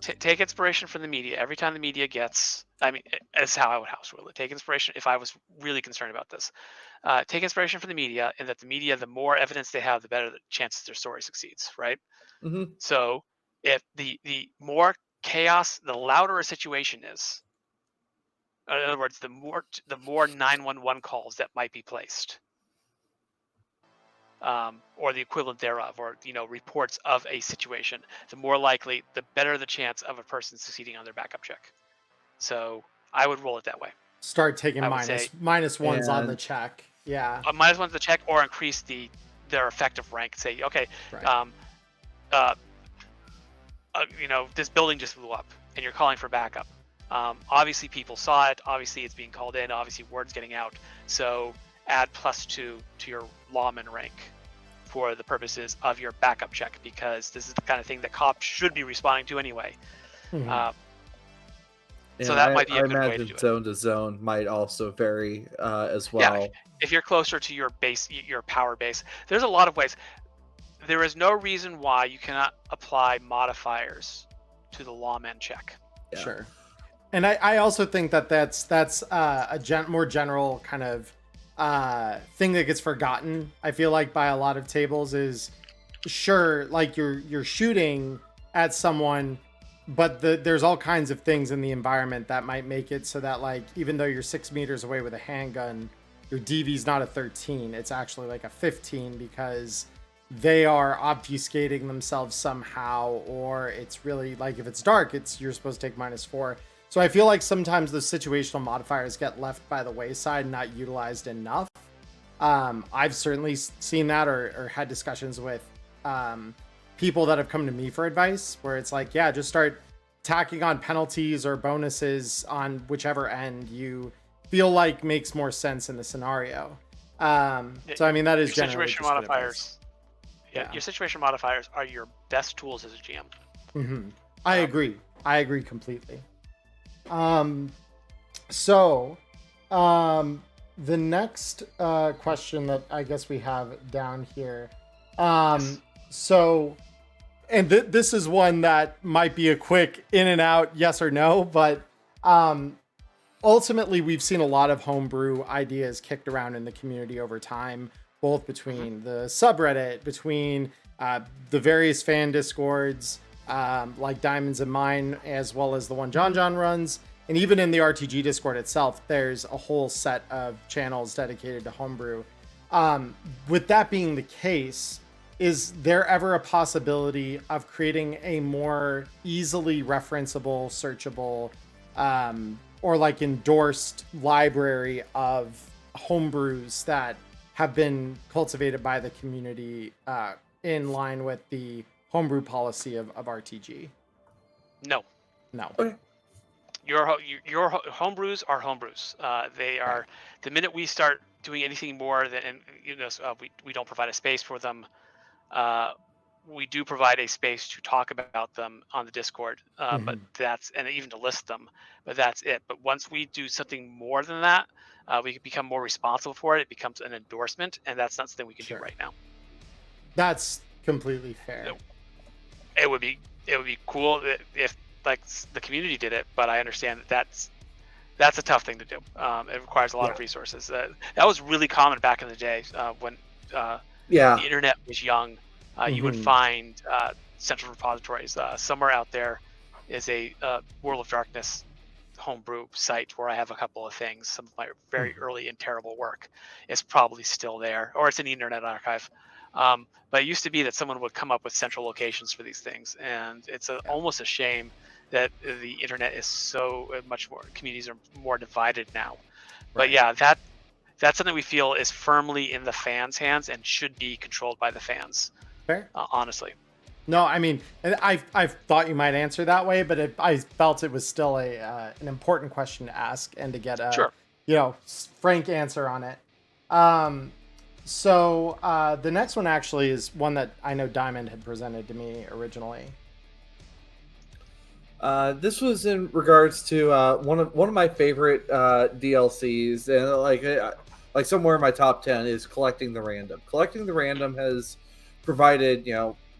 Take inspiration from the media. Every time the media that's how I would house rule it. Take inspiration if I was really concerned about this. Take inspiration from the media, and that the media, the more evidence they have, the better the chances their story succeeds, right? Mm-hmm. So if the more chaos, the louder a situation is. In other words, the more 911 calls that might be placed, or the equivalent thereof, or reports of a situation, the more likely, the better the chance of a person succeeding on their backup check. So I would roll it that way. Start taking minus ones on the check. Yeah. Minus ones on the check, or increase their effective rank. Say, okay, right. This building just blew up, and you're calling for backup. Obviously people saw it, obviously it's being called in, obviously word's getting out, so add +2 to your lawman rank for the purposes of your backup check, because this is the kind of thing that cops should be responding to anyway. Mm-hmm. So that might be a good way to do it. Zone to zone might also vary as well. Yeah, if you're closer to your base, your power base, there's a lot of ways. There is no reason why you cannot apply modifiers to the lawman check. Yeah. Sure. And I also think that's a more general kind of thing that gets forgotten, I feel like, by a lot of tables, is sure, like you're shooting at someone, but there's all kinds of things in the environment that might make it so that, like, even though you're 6 meters away with a handgun, your DV's not a 13. It's actually like a 15 because they are obfuscating themselves somehow, or it's really like if it's dark, you're supposed to take -4. So I feel like sometimes the situational modifiers get left by the wayside and not utilized enough. I've certainly seen that or had discussions with people that have come to me for advice where it's like, yeah, just start tacking on penalties or bonuses on whichever end you feel like makes more sense in the scenario. So I mean, that is your generally situation just good modifiers. advice. Yeah, your situation modifiers are your best tools as a GM. Mm-hmm. I agree completely. So the next question that I guess we have down here. Yes. So, and this is one that might be a quick in and out yes or no, but ultimately we've seen a lot of homebrew ideas kicked around in the community over time, both between the subreddit, between the various fan discords, like Diamonds and Mine, as well as the one John runs. And even in the RTG Discord itself, there's a whole set of channels dedicated to homebrew. With that being the case, is there ever a possibility of creating a more easily referenceable, searchable, or like endorsed library of homebrews that have been cultivated by the community in line with the homebrew policy of RTG? No. Okay. Your homebrews are homebrews. They are the minute we start doing anything more than, and we don't provide a space for them. We do provide a space to talk about them on the Discord, but and even to list them, but that's it. But once we do something more than that, we can become more responsible for it. It becomes an endorsement, and that's not something we can do right now. That's completely fair. It would be cool if like the community did it, but I understand that's a tough thing to do. It requires a lot of resources. That was really common back in the day when the internet was young. You would find central repositories. Somewhere out there is a World of Darkness homebrew site where I have a couple of things. Some of my very early and terrible work is probably still there, or it's in the Internet Archive. But it used to be that someone would come up with central locations for these things, and it's almost a shame that the internet is so much more, communities are more divided now. But yeah, that's something we feel is firmly in the fans' hands and should be controlled by the fans. Fair. Honestly. No, I mean, I thought you might answer that way, but I felt it was still an important question to ask and to get a frank answer on it. So the next one actually is one that I know Diamond had presented to me originally. This was in regards to one of my favorite DLCs, and like somewhere in my top 10 is Collecting the Random. Collecting the Random has provided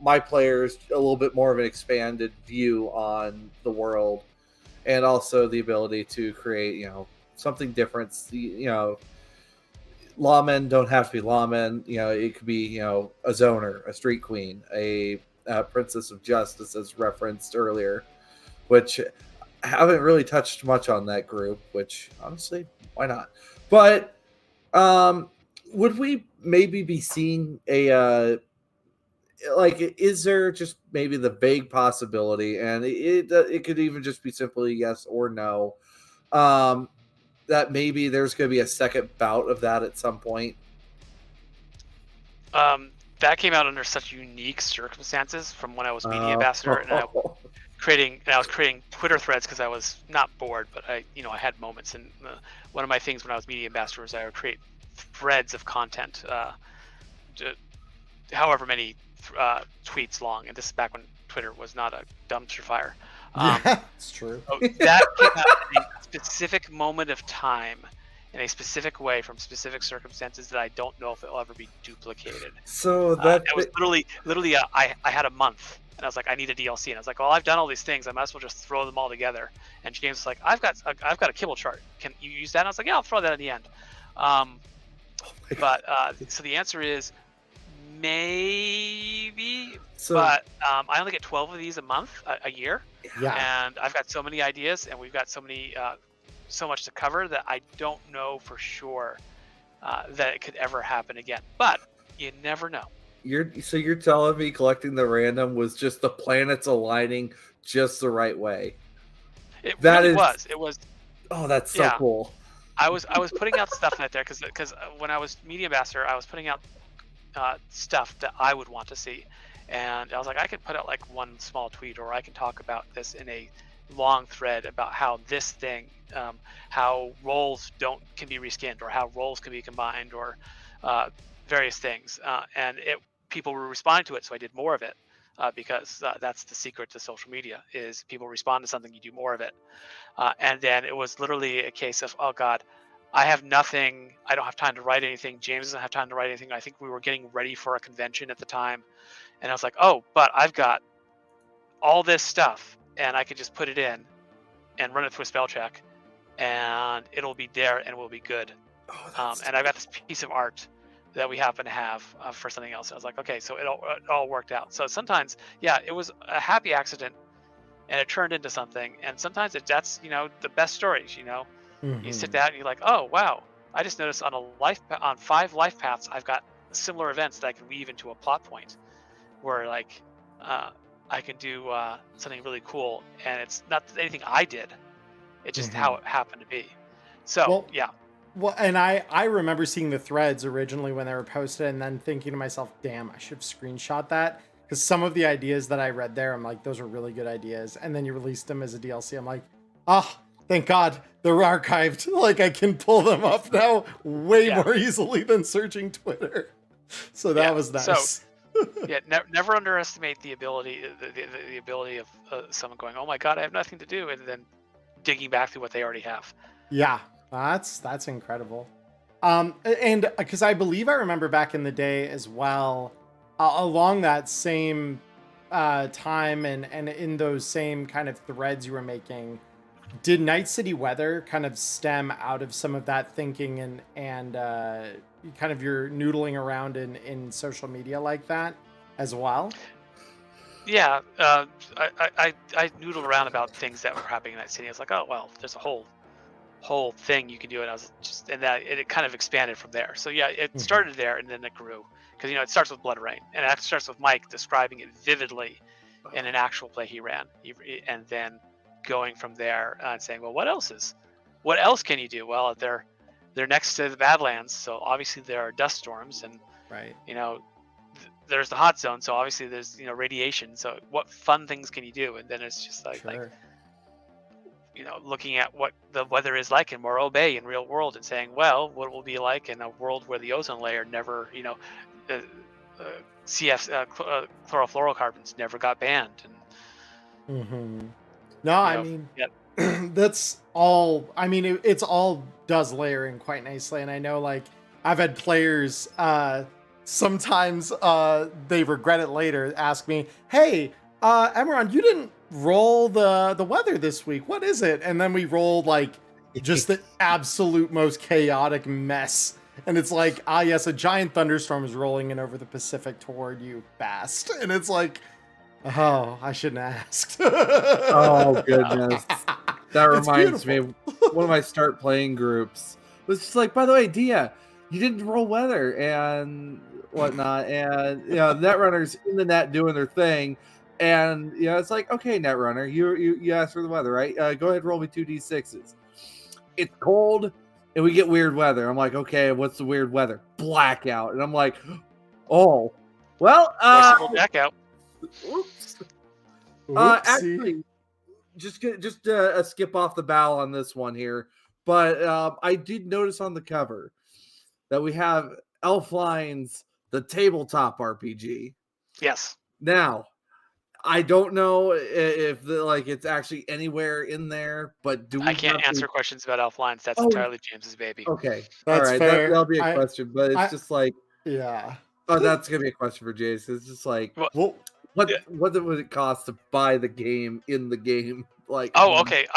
my players a little bit more of an expanded view on the world, and also the ability to create something different. Lawmen don't have to be lawmen. It could be a zoner, a street queen, a princess of justice, as referenced earlier, which I haven't really touched much on that group, which honestly, why not? But would we maybe be seeing is there just maybe the vague possibility, and it could even just be simply yes or no, that maybe there's going to be a second bout of that at some point? That came out under such unique circumstances from when I was media ambassador, and I was creating Twitter threads because I was not bored, but I had moments. And one of my things when I was media ambassador was I would create threads of content, however many tweets long. And this is back when Twitter was not a dumpster fire. Yeah, it's true. So that came out in a specific moment of time, in a specific way, from specific circumstances that I don't know if it'll ever be duplicated. So that it was literally I had a month, and I was like, I need a DLC, and I was like, well, I've done all these things, I might as well just throw them all together. And James was like, I've got a kibble chart. Can you use that? And I was like, yeah, I'll throw that at the end. So the answer is Maybe, So but I only get 12 of these a month, a year, Yeah. and I've got so many ideas, and we've got so many, so much to cover that I don't know for sure that it could ever happen again. But you never know. you're telling me collecting the random was just the planets aligning just the right way. It That really is, was. It was, oh, that's so yeah. cool. I was putting out stuff out there because when I was media ambassador, I was putting out stuff that I would want to see, and I was like, I could put out like one small tweet, or I can talk about this in a long thread about how this thing, how roles can be reskinned, or how roles can be combined, or various things, and people were responding to it, so I did more of it. Because that's the secret to social media, is people respond to something, you do more of it. And then it was literally a case of, oh God, I have nothing. I don't have time to write anything. James doesn't have time to write anything. I think we were getting ready for a convention at the time. And I was like, oh, but I've got all this stuff, and I could just put it in and run it through a spell check, and it'll be there and will be good. Oh, And I've got this piece of art that we happen to have for something else. And I was like, okay, so it all worked out. So sometimes, yeah, it was a happy accident, and it turned into something. And sometimes that's the best stories. You sit Mhm. down and you're like, oh wow, I just noticed on 5 life paths I've got similar events that I can weave into a plot point, where like I can do something really cool, and it's not anything I did. It's just how Mhm. it happened to be. So Well, yeah, well, and I remember seeing the threads originally when they were posted, and then thinking to myself, "Damn, I should have screenshot that." Because some of the ideas that I read there, I'm like, those are really good ideas. And then you released them as a DLC. I'm like, oh, thank God they're archived. Like I can pull them up now way yeah, more easily than searching Twitter. So that yeah. was So nice. yeah, never underestimate the ability, the ability of someone going, oh my God, I have nothing to do, and then digging back through what they already have. Yeah, that's incredible. And because I believe I remember back in the day as well, along that same time and in those same kind of threads you were making, did Night City Weather kind of stem out of some of that thinking and kind of your noodling around in social media like that as well? Yeah, I noodled around about things that were happening in that city. I was like, oh well, there's a whole thing you can do, and I was just, and that it kind of expanded from there. So yeah, it Mhm. started there, and then it grew, because it starts with Blood Rain, and it starts with Mike describing it vividly in an actual play he ran, and then going from there and saying, well, what else can you do? Well, they're next to the Badlands, so obviously there are dust storms, and Right. you know there's the hot zone, so obviously there's radiation. So what fun things can you do? And then it's just like Sure. looking at what the weather is like in Morro Bay in real world, and saying, well, what it will be like in a world where the ozone layer never, uh, uh, chlorofluorocarbons never got banned, and Hmm. No, I mean, yeah, that's all. I mean, it's all does layering quite nicely, and I know like I've had players sometimes they regret it later. Ask me, hey, Emmerron, you didn't roll the weather this week. What is it? And then we rolled like just the absolute most chaotic mess. And it's like, ah, yes, a giant thunderstorm is rolling in over the Pacific toward you fast. And it's like, oh, I shouldn't have asked. Oh goodness. That It's reminds me, beautiful. one of my start playing groups was just like, by the way, Dia, you didn't roll weather and whatnot. And Netrunner's in the net doing their thing. And it's like, okay, Netrunner, you asked for the weather, right? Go ahead, roll me 2d6s. It's cold and we get weird weather. I'm like, okay, what's the weird weather? Blackout. And I'm like, oh, well, forcible blackout. oops. Oopsie. Actually, just a skip off the bow on this one here, but I did notice on the cover that we have Elfline's The Tabletop RPG. Yes. Now, I don't know if it's actually anywhere in there, but do I we can't have answer questions about elf lines. That's Oh, entirely James's baby. okay, all That's right, fair. that'll be a question, but it's I, just like, yeah. oh, that's gonna be a question for Jason. It's just like, Well, Well, what would it cost to buy the game in the game? Like, oh, okay.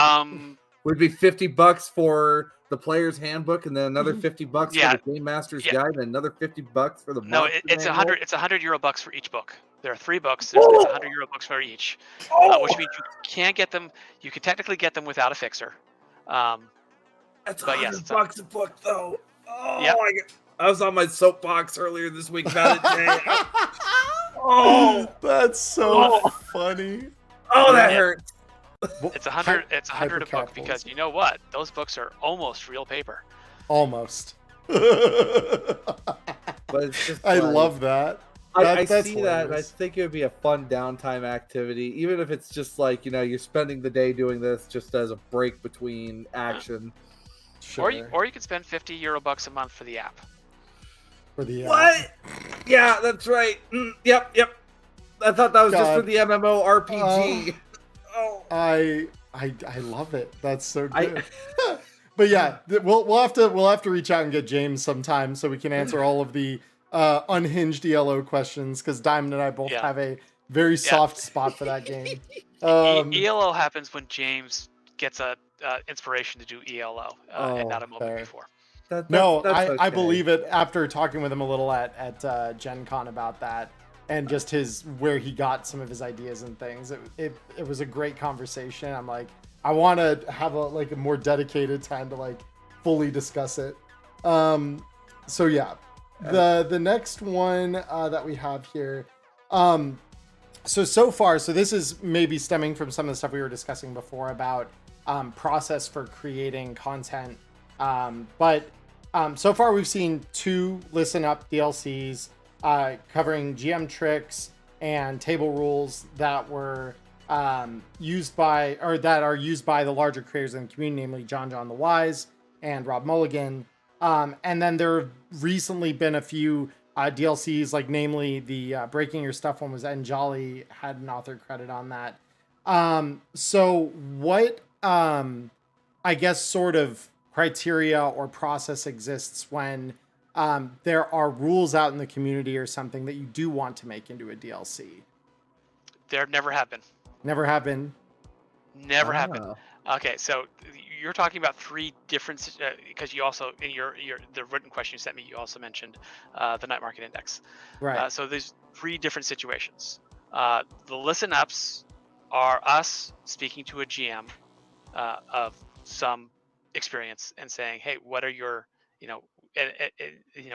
would be $50 for the player's handbook, and then another $50 Yeah, for the game master's yeah. guide, and another $50 for the No, monster it's manual. It's €100 for each book. There are 3 books. It's €100 for each, which means you can't get them. You can technically get them without a fixer. That's But yes, $100 a book, though. Oh, Yep. I was on my soapbox earlier this week about it, Jay. Oh, That's so funny. oh, that Yeah. hurts. It's $100. It's $100 a book Hypercapitalism. because you know what? Those books are almost real paper. Almost. But it's just I like, love that. I That's see that, and I hilarious. think it would be a fun downtime activity, even if it's just like, you're spending the day doing this just as a break between action. Sure. Or you could spend €50 a month for the app. For the What? Yeah, that's right. Yep. I thought that was just for God. the MMORPG. Oh. I love it. That's so good. But yeah, we'll have to reach out and get James sometime so we can answer all of the unhinged ELO questions, because Diamond and I both have a very soft spot for that game. ELO happens when James gets a inspiration to do ELO and not a moment fair. before. No, That's I okay. believe it after talking with him a little at Gen Con about that, and just where he got some of his ideas and things. It was a great conversation. I'm like, I want to have a more dedicated time to fully discuss it. So yeah, the next one that we have here. So far, this is maybe stemming from some of the stuff we were discussing before about process for creating content. But so far we've seen 2 Listen Up DLCs covering GM tricks and table rules that were used by the larger creators in the community, namely John the Wise and Rob Mulligan. And then there have recently been a few DLCs, namely the Breaking Your Stuff one was N Jolly had an author credit on that. So what I guess sort of criteria or process exists when there are rules out in the community or something that you do want to make into a DLC? There never have been. Never have been. Never have been. Okay, so you're talking about 3 different, because you also in the written question you sent me, you also mentioned the Night Market Index. Right. So there's 3 different situations. The listen ups are us speaking to a GM of some experience and saying, hey, what are your,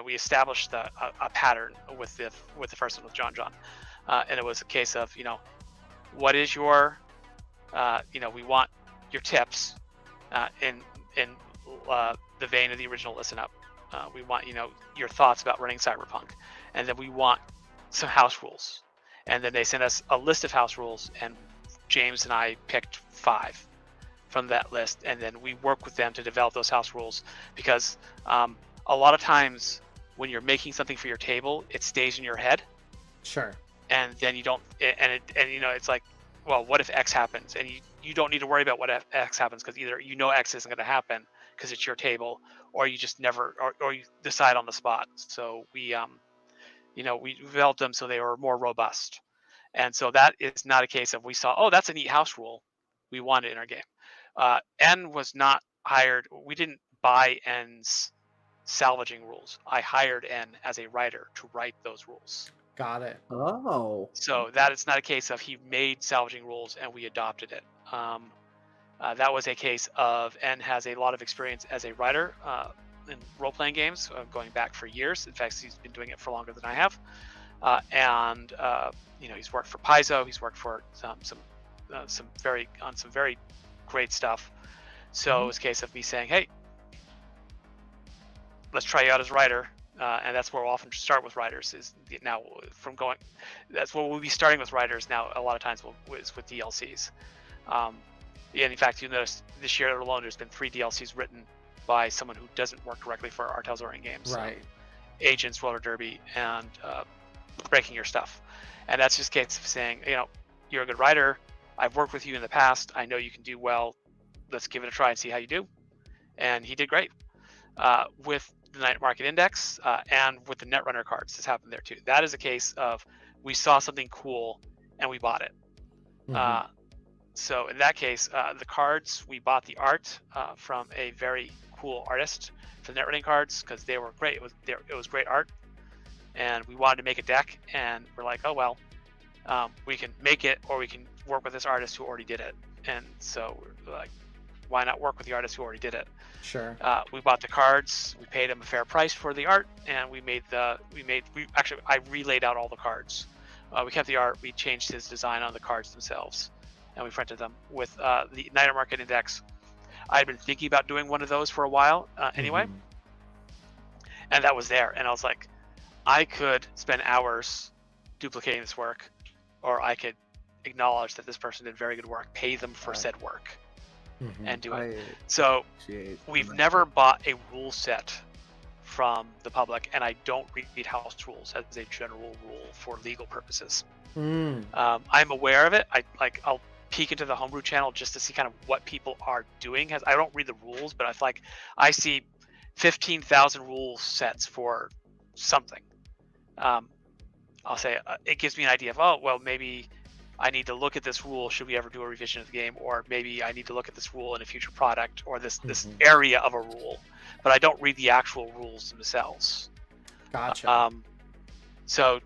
we established a pattern with the first one with John, and it was a case of, what is your, we want your tips in the vein of the original Listen Up. We want, your thoughts about running Cyberpunk, and then we want some house rules. And then they sent us a list of house rules, and James and I picked 5 from that list, and then we work with them to develop those house rules, because a lot of times when you're making something for your table, it stays in your head. Sure. And then you don't, it's like, well, what if X happens? And you don't need to worry about what if X happens, because either X isn't going to happen because it's your table, or you just never, or you decide on the spot. So we developed them so they were more robust. And so that is not a case of we saw, oh, that's a neat house rule, we want it in our game. N was not hired. We didn't buy N's salvaging rules. I hired N as a writer to write those rules. Got it. Oh. So that is not a case of he made salvaging rules and we adopted it. That was a case of N has a lot of experience as a writer in role-playing games, going back for years. In fact, he's been doing it for longer than I have. He's worked for Paizo. He's worked for some very great stuff. So it was a case of me saying, hey, let's try you out as a writer. And that's where we'll often start with writers, that's where we'll be starting with writers now. A lot of times is with DLCs. And in fact, you notice this year alone, there's been 3 DLCs written by someone who doesn't work directly for Artel's Orient Games. Right. Agents, Roller Derby, and Breaking Your Stuff. And that's just a case of saying, you're a good writer. I've worked with you in the past. I know you can do well. Let's give it a try and see how you do. And he did great. With the Night Market Index and with the Netrunner cards, this happened there too. That is a case of we saw something cool and we bought it. So in that case, the cards, we bought the art from a very cool artist for the net running cards because they were great. It was great art, and we wanted to make a deck, and we're like, oh well, we can make it, or we can work with this artist who already did it. And so we're like, why not work with the artist who already did it? Sure. We bought the cards, we paid him a fair price for the art, and I relayed out all the cards. We kept the art, we changed his design on the cards themselves, and we printed them with the Night Market Index. I had been thinking about doing one of those for a while anyway, and that was there. And I was like, I could spend hours duplicating this work, or I could acknowledge that this person did very good work, pay them for said work, and do it. So we've never bought a rule set from the public, and I don't read house rules as a general rule for legal purposes. I'm aware of it. I'll peek into the homebrew channel just to see kind of what people are doing. I don't read the rules, but I see 15,000 rule sets for something. I'll say it gives me an idea of, oh well, maybe I need to look at this rule should we ever do a revision of the game, or maybe I need to look at this rule in a future product, or this area of a rule, but I don't read the actual rules themselves. Gotcha. So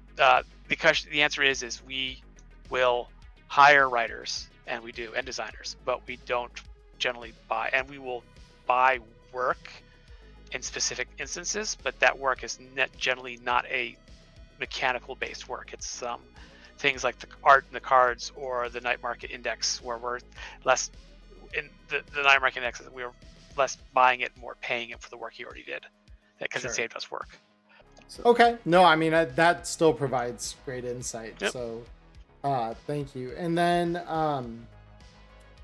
because the answer is we will hire writers, and we do, and designers, but we don't generally buy, and we will buy work in specific instances, but that work is generally not a mechanical based work. It's things like the art and the cards, or the Night Market Index, where we're less in the Night Market Index, we're less buying it, more paying it for the work he already did, because it saved us work. Okay. No, I mean, that still provides great insight. Yep. So thank you. And then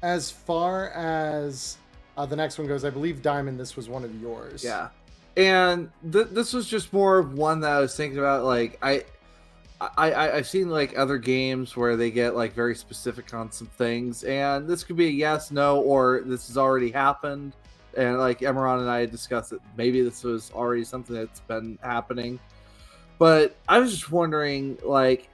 as far as the next one goes, I believe Diamond, this was one of yours. Yeah. And this was just more of one that I was thinking about. Like I've seen like other games where they get like very specific on some things, and this could be a yes, no, or this has already happened. And like Emmerron and I had discussed it, maybe this was already something that's been happening. But I was just wondering, like,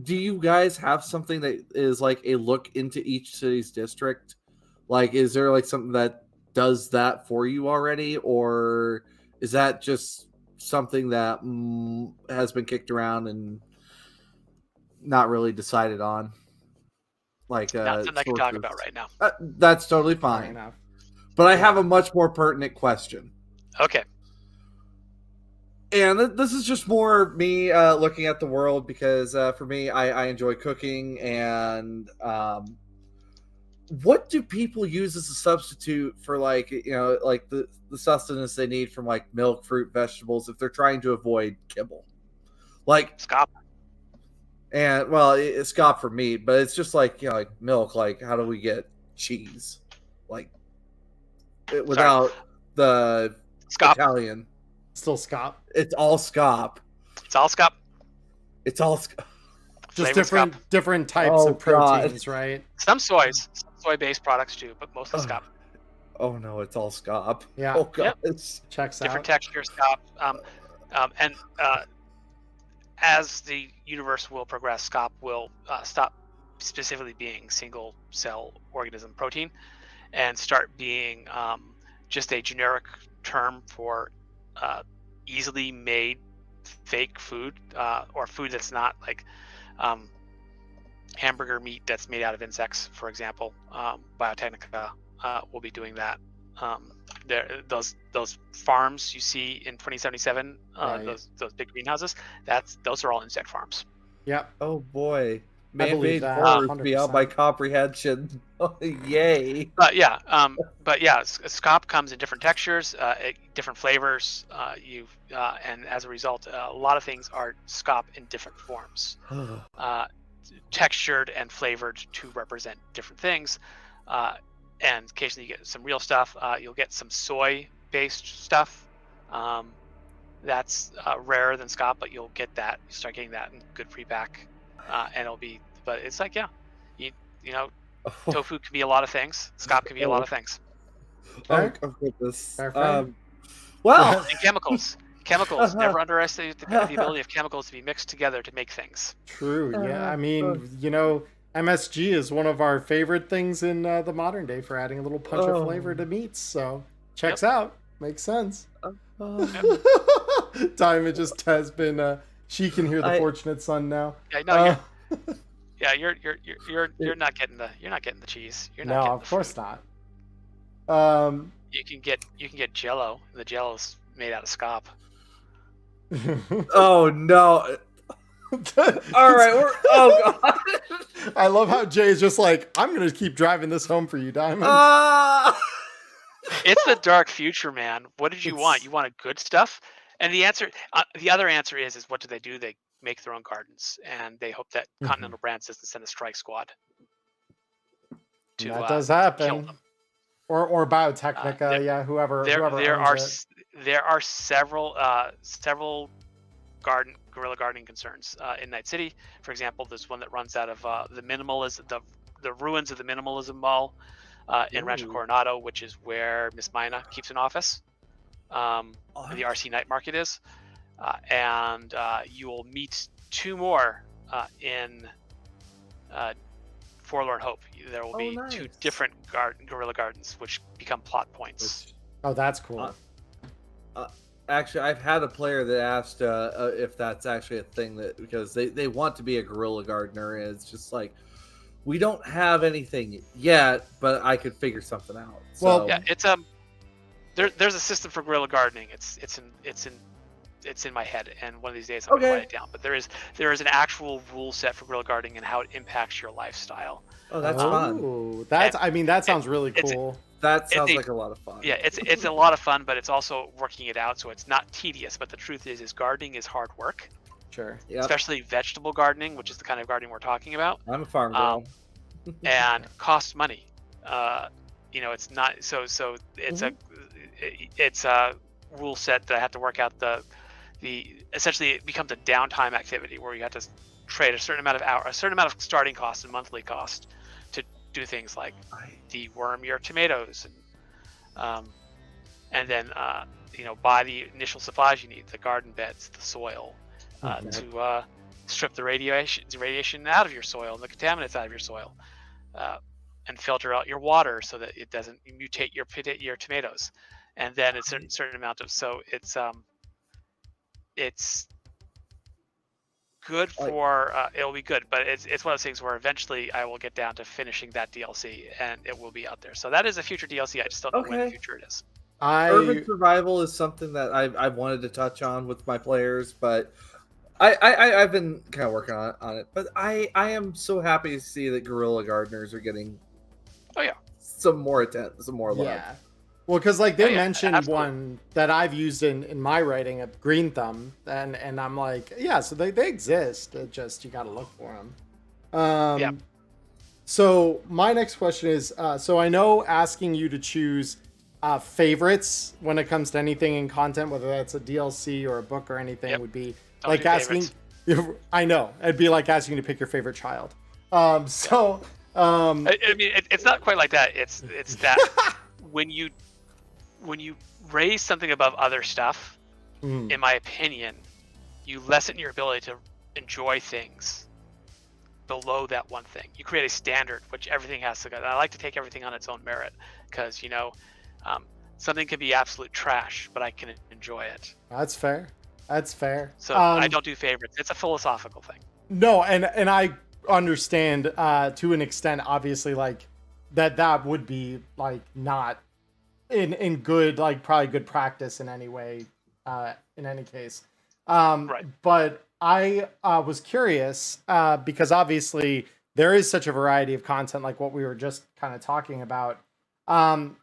do you guys have something that is like a look into each city's district? Like, is there like something that does that for you already, or is that just something that has been kicked around and not really decided on? Like Nothing I can talk about right now. That's totally fine. enough. But I have a much more pertinent question. Okay. And this is just more me looking at the world, because for me, I enjoy cooking. And what do people use as a substitute for, like, like the sustenance they need from like milk, fruit, vegetables, if they're trying to avoid kibble? Like Scop. And well, it's got for meat, but it's just like, like milk. Like, how do we get cheese? Like, without the Scop. Italian. Still Scop. It's all scop. It's all Scop. It's all scop. Just Flavored different types of proteins, God. right? Some soy-based products too, but mostly Scop. Oh no, it's all scop. Yeah. Oh god. Yep. Checks Different out. texture Scop. And as the universe will progress, Scop will stop specifically being single cell organism protein and start being just a generic term for easily made fake food, or food that's not like hamburger meat that's made out of insects, for example. Biotechnica will be doing that. Those farms you see in 2077, Right. those big greenhouses, those are all insect farms. Yep. Oh boy. I believe Man-made that, horrors beyond 100%. my comprehension. Yay. But yeah, Scop comes in different textures, different flavors. And as a result, a lot of things are Scop in different forms, textured and flavored to represent different things. And occasionally you get some real stuff. You'll get some soy-based stuff. That's rarer than Scop, but you'll get that. You start getting that in good pre-pack, and it'll be. But it's like, yeah, you know, tofu can be a lot of things. Scop can be a lot of things. Oh goodness. Fair frame. Well, And chemicals. Never underestimate the ability of chemicals to be mixed together to make things. True. Yeah. I mean, MSG is one of our favorite things in the modern day for adding a little punch of flavor to meats. So checks out. Makes sense. Diamond just has been. She can hear the fortunate son now. Yeah, no, you're not getting the cheese. You're not no, getting of the course fruit. not. You can get Jello. The Jello's made out of scop. Oh no! All right, oh god! I love how Jay is just like, I'm gonna keep driving this home for you, Diamond. It's the dark future, man. What did you want? You wanted good stuff, and the other answer is what do? They make their own gardens, and they hope that Continental Brands doesn't send a strike squad that does to happen. kill them. Or Biotechnica, whoever owns it. There are several guerrilla gardening concerns in Night City. For example, there's one that runs out of the ruins of the Minimalism Mall in Rancho Coronado, which is where Miss Mina keeps an office. The RC Night Market is, and you will meet two more in Forlorn Hope. There will be two different guerrilla gardens, which become plot points. Oh, that's cool. Actually, I've had a player that asked if that's actually a thing because they want to be a guerrilla gardener. And it's just like, we don't have anything yet, but I could figure something out. So. Well, yeah, it's there's a system for guerrilla gardening. It's in my head, and one of these days I'm gonna write it down. But there is an actual rule set for guerrilla gardening and how it impacts your lifestyle. Oh, that's fun. That sounds really cool. That sounds like a lot of fun. Yeah, it's a lot of fun, but it's also working it out, so it's not tedious. But the truth is gardening is hard work. Sure. Yep. Especially vegetable gardening, which is the kind of gardening we're talking about. I'm a farm girl. And costs money. It's not so. It's a rule set that I have to work out. Essentially it becomes a downtime activity where you have to trade a certain amount of starting cost and monthly cost to do things like deworm your tomatoes and then buy the initial supplies you need, the garden beds, the soil, to strip the radiation out of your soil and the contaminants out of your soil, and filter out your water so that it doesn't mutate your tomatoes. And then it's a certain amount of it's good for it'll be good, but it's one of those things where eventually I will get down to finishing that DLC and it will be out there. So that is a future DLC. I just don't know when the future it is. Urban survival is something that I've wanted to touch on with my players, but I've been kind of working on it. But I am so happy to see that guerrilla gardeners are getting some more love. Yeah. Well, because they mentioned one that I've used in my writing of Green Thumb, and I'm like, so they exist. It just you got to look for them. So my next question is, so I know asking you to choose favorites when it comes to anything in content, whether that's a DLC or a book or anything, would be like asking. I know it'd be like asking you to pick your favorite child. I mean, it's not quite like that. It's that when you raise something above other stuff, in my opinion, you lessen your ability to enjoy things below that one thing. You create a standard which everything has to go. And I like to take everything on its own merit because something can be absolute trash, but I can enjoy it. That's fair. So I don't do favorites. It's a philosophical thing. No, and I understand to an extent, obviously, like that would be like not in good, like probably good practice in any way, in any case. Right. But I was curious because obviously there is such a variety of content, like what we were just kind of talking about.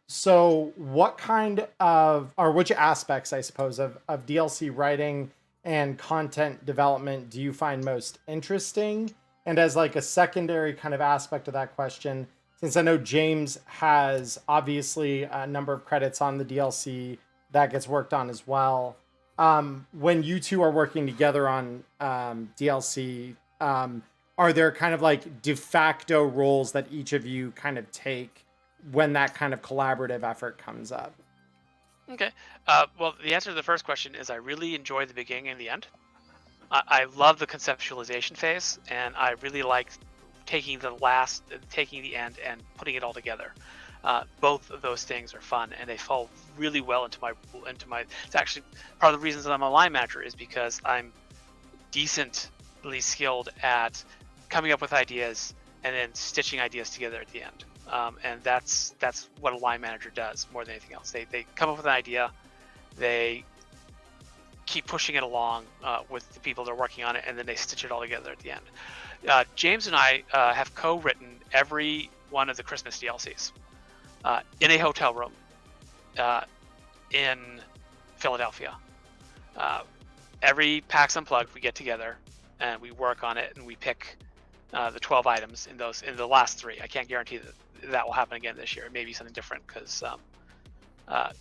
So what kind of, or which aspects, I suppose, of DLC writing and content development do you find most interesting? And as like a secondary kind of aspect of that question, since I know James has obviously a number of credits on the DLC that gets worked on as well. When you two are working together on DLC, are there kind of like de facto roles that each of you kind of take when that kind of collaborative effort comes up? Okay. Well, the answer to the first question is I really enjoy the beginning and the end. I love the conceptualization phase, and I really like taking the end and putting it all together. Both of those things are fun, and they fall really well into my. It's actually part of the reasons that I'm a line manager is because I'm decently skilled at coming up with ideas and then stitching ideas together at the end. And that's what a line manager does more than anything else. They come up with an idea, they keep pushing it along with the people that are working on it, and then they stitch it all together at the end. James and I have co-written every one of the Christmas DLCs in a hotel room in Philadelphia. Every PAX Unplugged, we get together and we work on it, and we pick the 12 items in the last 3. I can't guarantee that will happen again this year. It may be something different because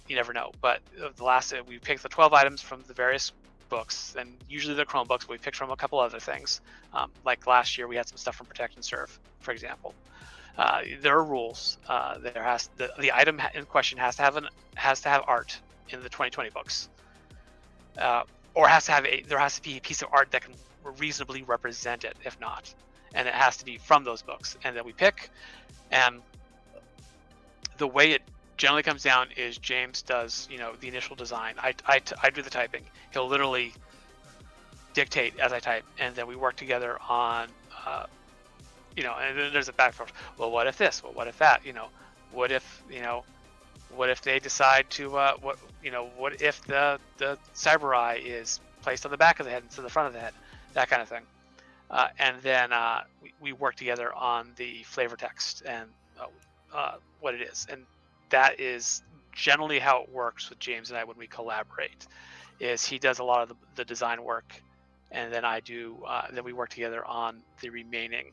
you never know. But the last we picked the 12 items from the various books, and usually they're Chromebooks, but we picked from a couple other things. Like last year, we had some stuff from Protect and Serve, for example. There are rules. The item in question has to have art in the 2020 books, or there has to be a piece of art that can reasonably represent it. If not, and it has to be from those books. And then we pick, and the way it generally comes down is James does the initial design. I do the typing. He'll literally dictate as I type, and then we work together on and then there's a back and forth. Well, what if this? Well, what if that? What if they decide to what if the cyber eye is placed on the back of the head instead of the front of the head, that kind of thing. And then we work together on the flavor text and what it is. And that is generally how it works with James and I when we collaborate. Is he does a lot of the design work, and then I do. Then we work together on the remaining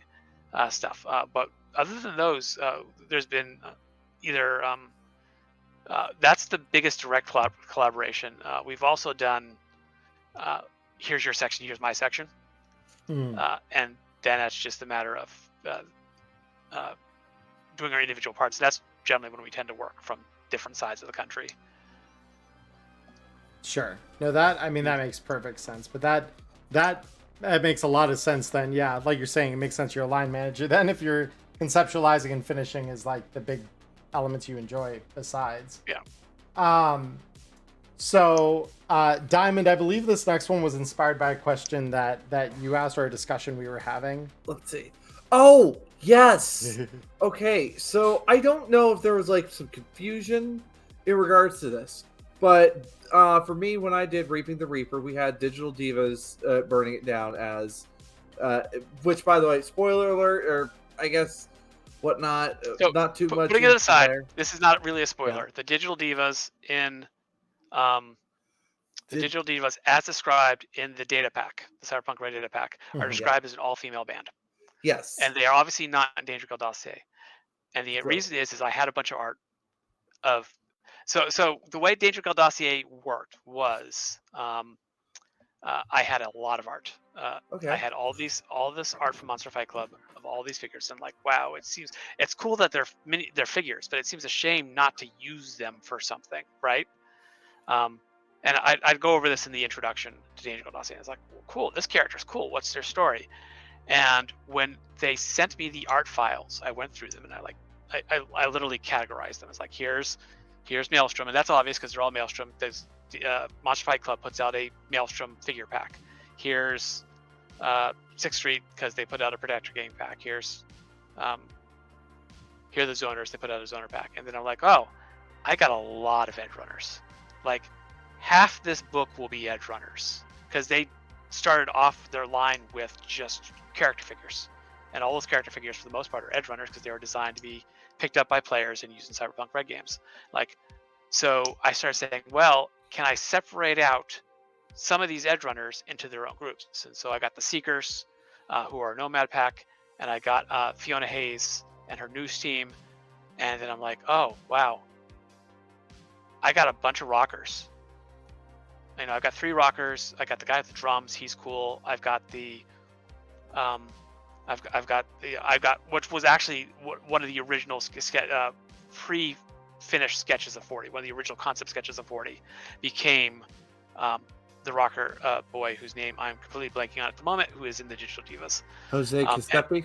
stuff. But other than those, there's been either that's the biggest direct collaboration. We've also done here's your section, here's my section, and then that's just a matter of doing our individual parts. That's generally when we tend to work from different sides of the country. Sure. No, that makes perfect sense. But that makes a lot of sense then. Yeah, like you're saying, it makes sense you're a line manager. Then if you're conceptualizing and finishing is like the big elements you enjoy besides. Yeah. So Diamond, I believe this next one was inspired by a question that you asked or a discussion we were having. Let's see. Oh, yes. Okay, so I don't know if there was like some confusion in regards to this, but for me, when I did Reaping the Reaper, we had Digital Divas burning it down as, which by the way, spoiler alert, or I guess whatnot, So, not too much. Putting it aside, there. this is not really a spoiler. Yeah. The Digital Divas Digital Divas, as described in the data pack, the Cyberpunk Red data pack, are described as an all-female band. Yes. And they are obviously not in Danger Girl dossier. And the reason is I had a bunch of art of... So the way Danger Girl dossier worked was I had a lot of art. I had all this art from Monster Fight Club of all these figures. And like, wow, it's cool that they're figures, but it seems a shame not to use them for something, right? And I'd go over this in the introduction to Danger Girl dossier. I was like, well, cool, this character's cool. What's their story? And when they sent me the art files, I went through them and I literally categorized them. It's like, here's Maelstrom, and that's obvious because they're all Maelstrom. There's Monster Fight Club puts out a Maelstrom figure pack. Here's 6th Street because they put out a Protector game pack. Here are the Zoners, they put out a Zoner pack. And then I'm like, oh, I got a lot of Edge Runners. Like half this book will be Edge Runners because they started off their line with just character figures, and all those character figures for the most part are Edge Runners because they were designed to be picked up by players and used in Cyberpunk Red games. So I started saying, well, can I separate out some of these Edge Runners into their own groups? And so I got the Seekers, who are a Nomad pack, and I got Fiona Hayes and her news team, and then I'm like, oh wow, I got a bunch of rockers. I've got 3 rockers. I got the guy with the drums. He's cool. I've got the, I've got which was actually one of the original pre-finished sketches of 40. One of the original concept sketches of 40 became the rocker boy whose name I'm completely blanking on at the moment, who is in the Digital Divas. Jose Castepi?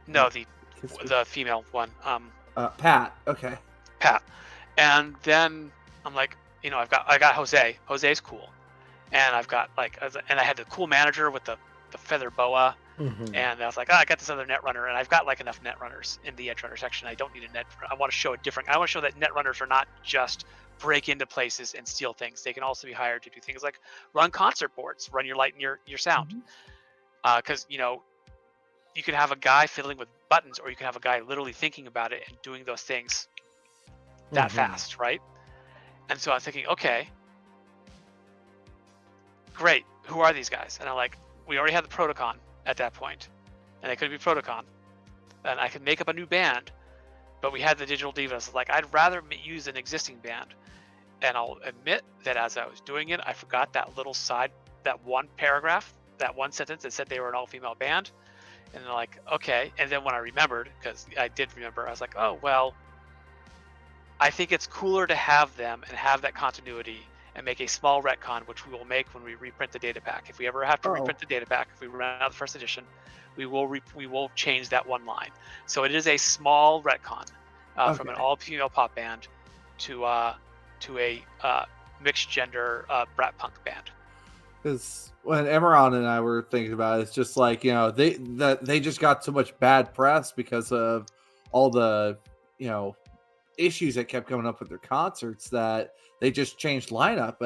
No, Kiss me. the female one, Pat. Okay. Pat. And then I'm like, I got Jose. Jose's cool, and I've got and I had the cool manager with the feather boa. Mhm. And I was like, I got this other net runner, and I've got like enough net runners in the edge runner section. I don't need a net. I want to show I want to show that net runners are not just break into places and steal things. They can also be hired to do things like run concert boards, run your light and your sound. Mhm. Because you can have a guy fiddling with buttons, or you can have a guy literally thinking about it and doing those things that Mhm. fast, right? And so I'm thinking, okay, great. Who are these guys? And I'm like, we already had the Protocon at that point, and they could be Protocon. And I could make up a new band, but we had the Digital Divas. Like, I'd rather use an existing band. And I'll admit that as I was doing it, I forgot that one paragraph, that one sentence that said they were an all-female band. And they're like, okay. And then when I remembered, because I did remember, I was like, oh, well, I think it's cooler to have them and have that continuity and make a small retcon, which we will make when we reprint the data pack. If we ever have to reprint the data pack, if we run out of the first edition, we will change that one line. So it is a small retcon from an Okay. all-female pop band to a mixed gender brat punk band. Because when Emmerron and I were thinking about it, it's just like, they just got so much bad press because of all the issues that kept coming up with their concerts that they just changed lineup.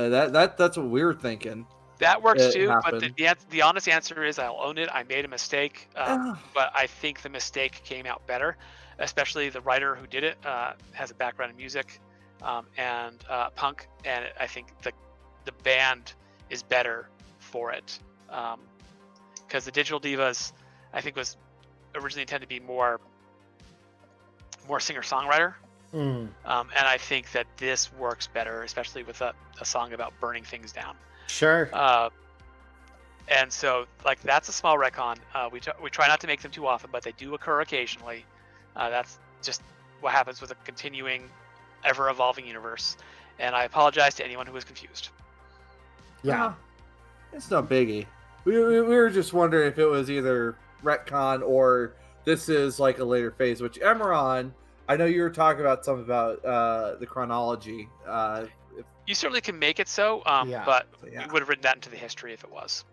That's what we were thinking. That works It too, but happened. the honest answer is I'll own it. I made a mistake, but I think the mistake came out better. Especially the writer who did it has a background in music and punk, and I think the band is better for it. Because the Digital Divas, I think, was originally intended to be more singer-songwriter. Mm. And I think that this works better, especially with a song about burning things down. Sure. And so, like, that's a small retcon. We try not to make them too often, but they do occur occasionally. That's just what happens with a continuing, ever-evolving universe. And I apologize to anyone who was confused. Yeah. It's no biggie. We were just wondering if it was either retcon or this is like a later phase. Which Emmerron, I know you were talking about something about the chronology. You certainly can make it so, Yeah. but Yeah. we would have written that into the history if it was.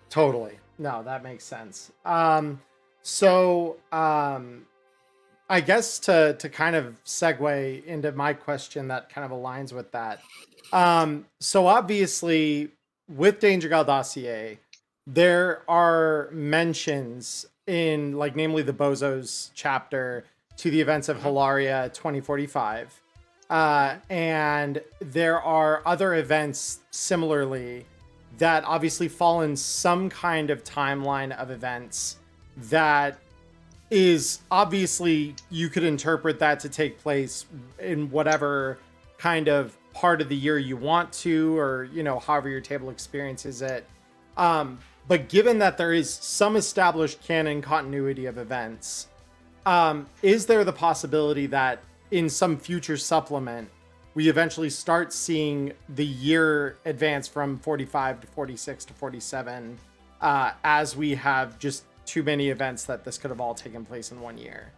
Totally. No, that makes sense. So I guess to kind of segue into my question that kind of aligns with that. So obviously with Danger Gal Dossier, there are mentions in, like, namely the Bozos chapter to the events of Hilaria 2045. And there are other events similarly that obviously fall in some kind of timeline of events that is obviously, you could interpret that to take place in whatever kind of part of the year you want to, or however your table experiences it. But given that there is some established canon continuity of events, is there the possibility that in some future supplement we eventually start seeing the year advance from 45 to 46 to 47 as we have just too many events that this could have all taken place in one year?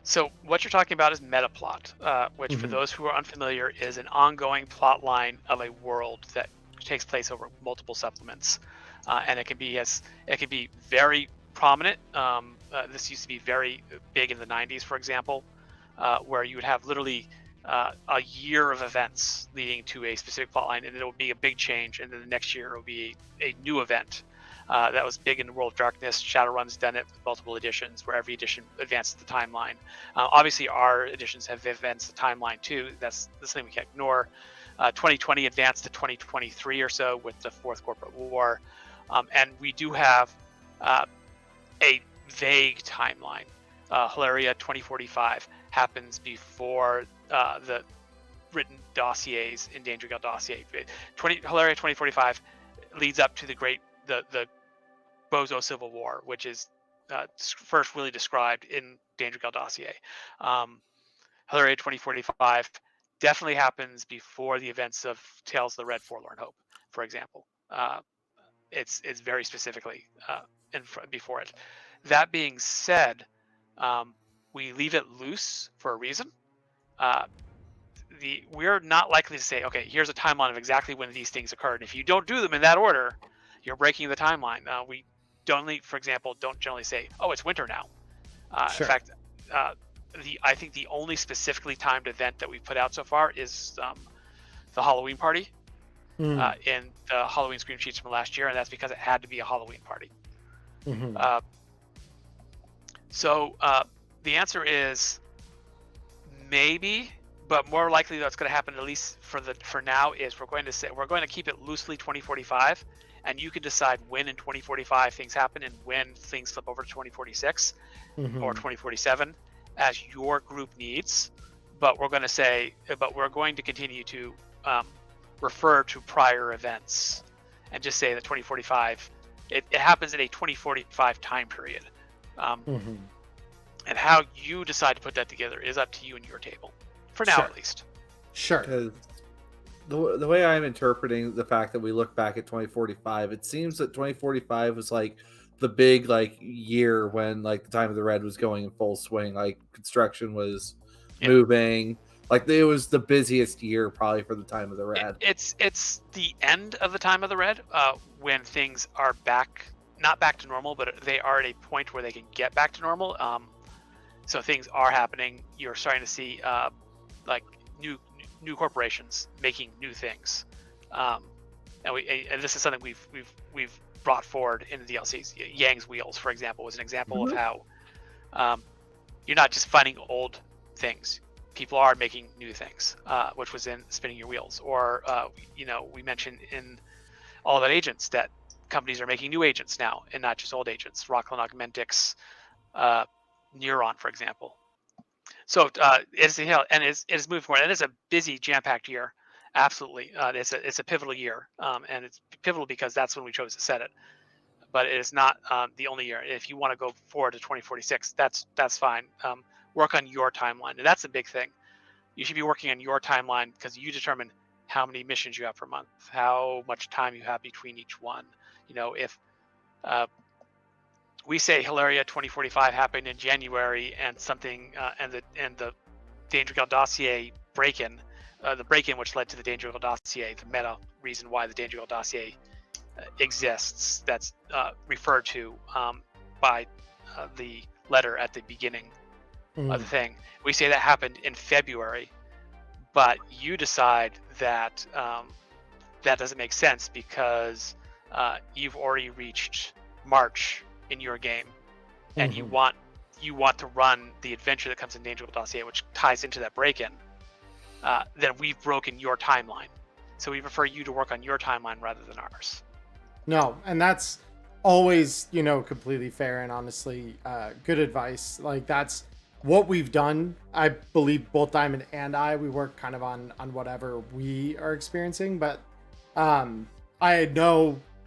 So what you're talking about is metaplot, which for those who are unfamiliar is an ongoing plot line of a world that takes place over multiple supplements, and it can be very prominent. This used to be very big in the 90s, for example, where you would have literally a year of events leading to a specific plot line, and it will be a big change, and then the next year it will be a new event. That was big in the World of Darkness. Shadowrun's done it with multiple editions, where every edition advances the timeline. Obviously, our editions have advanced the timeline too. That's something we can't ignore. 2020 advanced to 2023 or so with the Fourth Corporate War, and we do have a vague timeline. Hilaria 2045 happens before the written dossiers in Danger Gal Dossier. Hilaria 2045 leads up to the Bozo Civil War, which is first really described in Danger Gal Dossier. Hilaria 2045 definitely happens before the events of Tales of the Red Forlorn Hope, for example. It's very specifically before it. That being said, we leave it loose for a reason. We're not likely to say, okay, here's a timeline of exactly when these things occurred. If you don't do them in that order, you're breaking the timeline. We for example, don't generally say, oh, it's winter now. In Sure. fact, I think the only specifically timed event that we've put out so far is the Halloween party in the Halloween screen sheets from last year, and that's because it had to be a Halloween party. So the answer is maybe, but more likely that's going to happen, at least for now, is we're going to keep it loosely 2045, and you can decide when in 2045 things happen and when things flip over to 2046 or 2047 as your group needs. But we're going to continue to refer to prior events and just say that 2045, it happens in a 2045 time period. And how you decide to put that together is up to you and your table, for now at least. Sure. Because the way I'm interpreting the fact that we look back at 2045, it seems that 2045 was like the big year when the time of the Red was going in full swing. Like construction was moving. Like it was the busiest year probably for the time of the Red. It's the end of the time of the Red when things are not back to normal, but they are at a point where they can get back to normal. So things are happening. You're starting to see new corporations making new things, and this is something we've brought forward in the DLCs. Yang's Wheels, for example, was an example of how you're not just finding old things. People are making new things, which was in Spinning Your Wheels. Or we mentioned in All About Agents that companies are making new agents now and not just old agents. Rockland Augmentics, Neuron, for example. So it's moving forward. And it's a busy, jam-packed year. Absolutely, it's a pivotal year, and it's pivotal because that's when we chose to set it. But it is not the only year. If you want to go forward to 2046, that's fine. Work on your timeline, and that's a big thing. You should be working on your timeline because you determine how many missions you have per month, how much time you have between each one. If we say Hilaria 2045 happened in January, and something and the Danger Girl dossier break-in, the break-in which led to the Danger Girl dossier, the meta reason why the Danger Girl dossier exists, that's referred to by the letter at the beginning of the thing. We say that happened in February, but you decide that that doesn't make sense because you've already reached March in your game, and you want to run the adventure that comes in Danger Girl dossier, which ties into that break-in. Then we've broken your timeline, so we prefer you to work on your timeline rather than ours. No, and that's always completely fair and honestly good advice. That's what we've done. I believe both Diamond and we work kind of on whatever we are experiencing, but I'd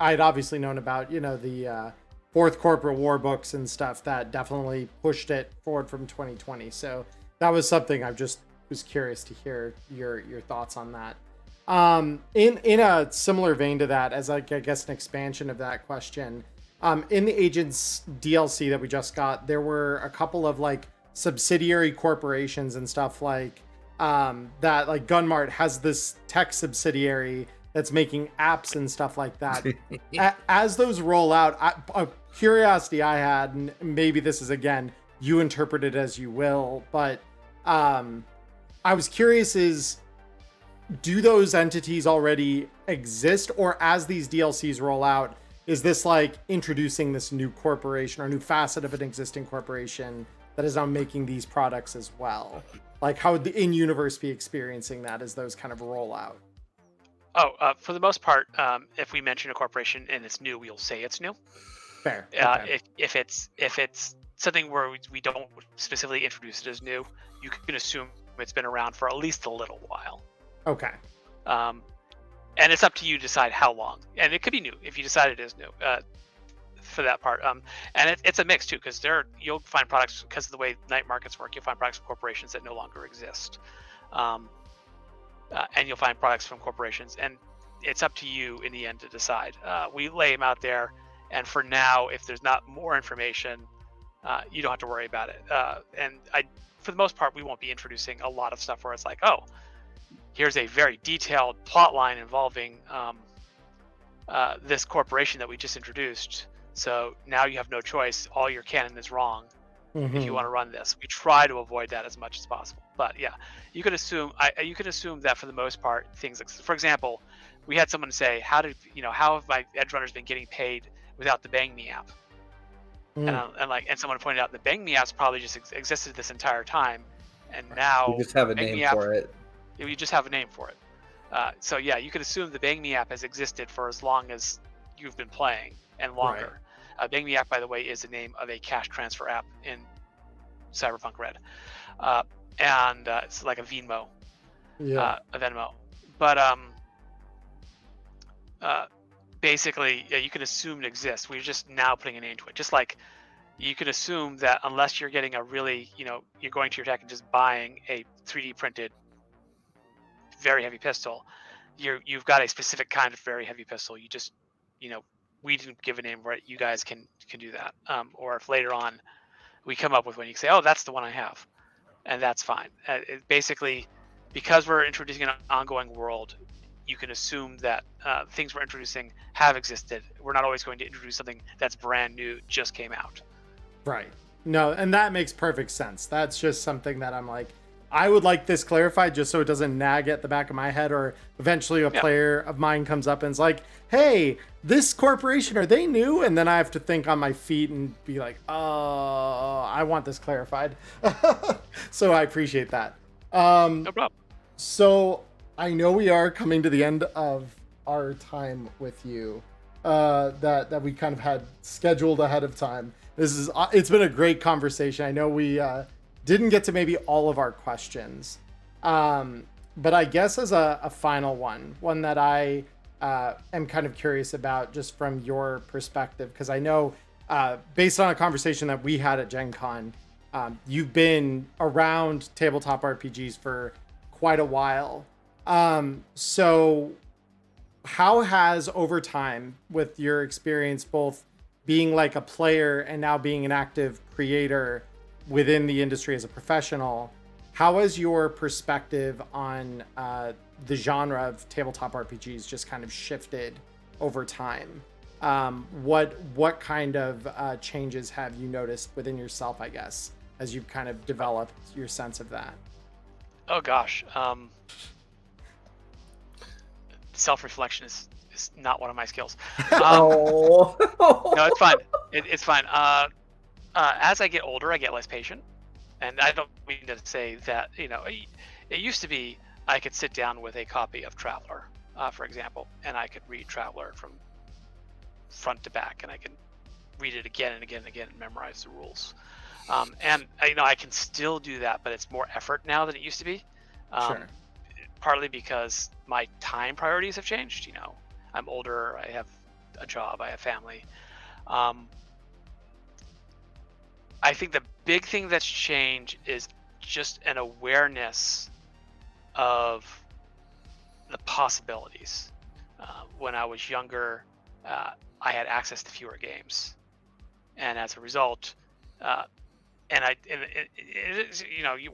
obviously known about the fourth corporate war books and stuff that definitely pushed it forward from 2020. So that was something I just was curious to hear your thoughts on that. In a similar vein to that, as I guess an expansion of that question, in the Agents DLC that we just got, there were a couple of subsidiary corporations and stuff that Gunmart has this tech subsidiary that's making apps and stuff like that. As those roll out, a curiosity I had, and maybe this is, again, you interpret it as you will, but I was curious do those entities already exist, or as these DLCs roll out, is this introducing this new corporation or new facet of an existing corporation that is now making these products as well? How would the in-universe be experiencing that as those kind of roll out? For the most part, if we mention a corporation and it's new, we'll say it's new. Fair. Okay. If it's something where we don't specifically introduce it as new, you can assume it's been around for at least a little while. Okay. And it's up to you to decide how long. And it could be new if you decide it is new. For that part, and it's a mix too, because you'll find products, because of the way night markets work, you'll find products from corporations that no longer exist, and you'll find products from corporations, and it's up to you in the end to decide. We lay them out there, and for now, if there's not more information, you don't have to worry about it. And for the most part, we won't be introducing a lot of stuff where it's like, oh, here's a very detailed plot line involving this corporation that we just introduced. So now you have no choice. All your canon is wrong if you want to run this. We try to avoid that as much as possible. But yeah, you could assume that for the most part, things like, for example, we had someone say, how have my edge runners been getting paid without the Bang Me app? And someone pointed out the Bang Me app's probably just existed this entire time, and now You just have a Bang name Me app, for it. you just have a name for it. So yeah, you could assume the Bang Me app has existed for as long as you've been playing and longer. Bang Me app, by the way, is the name of a cash transfer app in Cyberpunk Red, and it's like a Venmo, a Venmo. But basically, yeah, you can assume it exists. We're just now putting a name to it. Just like you can assume that unless you're getting a really, you're going to your tech and just buying a 3D printed very heavy pistol, you've got a specific kind of very heavy pistol. You just, we didn't give a name for it. You guys can do that. Or if later on we come up with one, you can say, oh, that's the one I have, and that's fine. Basically, because we're introducing an ongoing world, you can assume that things we're introducing have existed. We're not always going to introduce something that's brand new, just came out. Right. No, and that makes perfect sense. That's just something that I'm like, I would like this clarified just so it doesn't nag at the back of my head, or eventually a player of mine comes up and is like, hey, this corporation, are they new? And then I have to think on my feet and be like, oh, I want this clarified. So I appreciate that. No problem. So I know we are coming to the end of our time with you, that we kind of had scheduled ahead of time. It's been a great conversation. I know we didn't get to maybe all of our questions, but I guess as a final one that I am kind of curious about, just from your perspective, because I know based on a conversation that we had at Gen Con, you've been around tabletop RPGs for quite a while. So how has, over time, with your experience both being like a player and now being an active creator within the industry as a professional, how has your perspective on the genre of tabletop RPGs just kind of shifted over time? What kind of changes have you noticed within yourself, I guess, as you've kind of developed your sense of that? Oh gosh. Self-reflection is not one of my skills. Oh. No, it's fine. It's fine. As I get older, I get less patient, and I don't mean to say that. It used to be I could sit down with a copy of Traveler, for example, and I could read Traveler from front to back, and I can read it again and again and again and memorize the rules. And I can still do that, but it's more effort now than it used to be. Sure. Partly because my time priorities have changed. I'm older, I have a job, I have family. I think the big thing that's changed is just an awareness of the possibilities. When I was younger, I had access to fewer games, and as a result,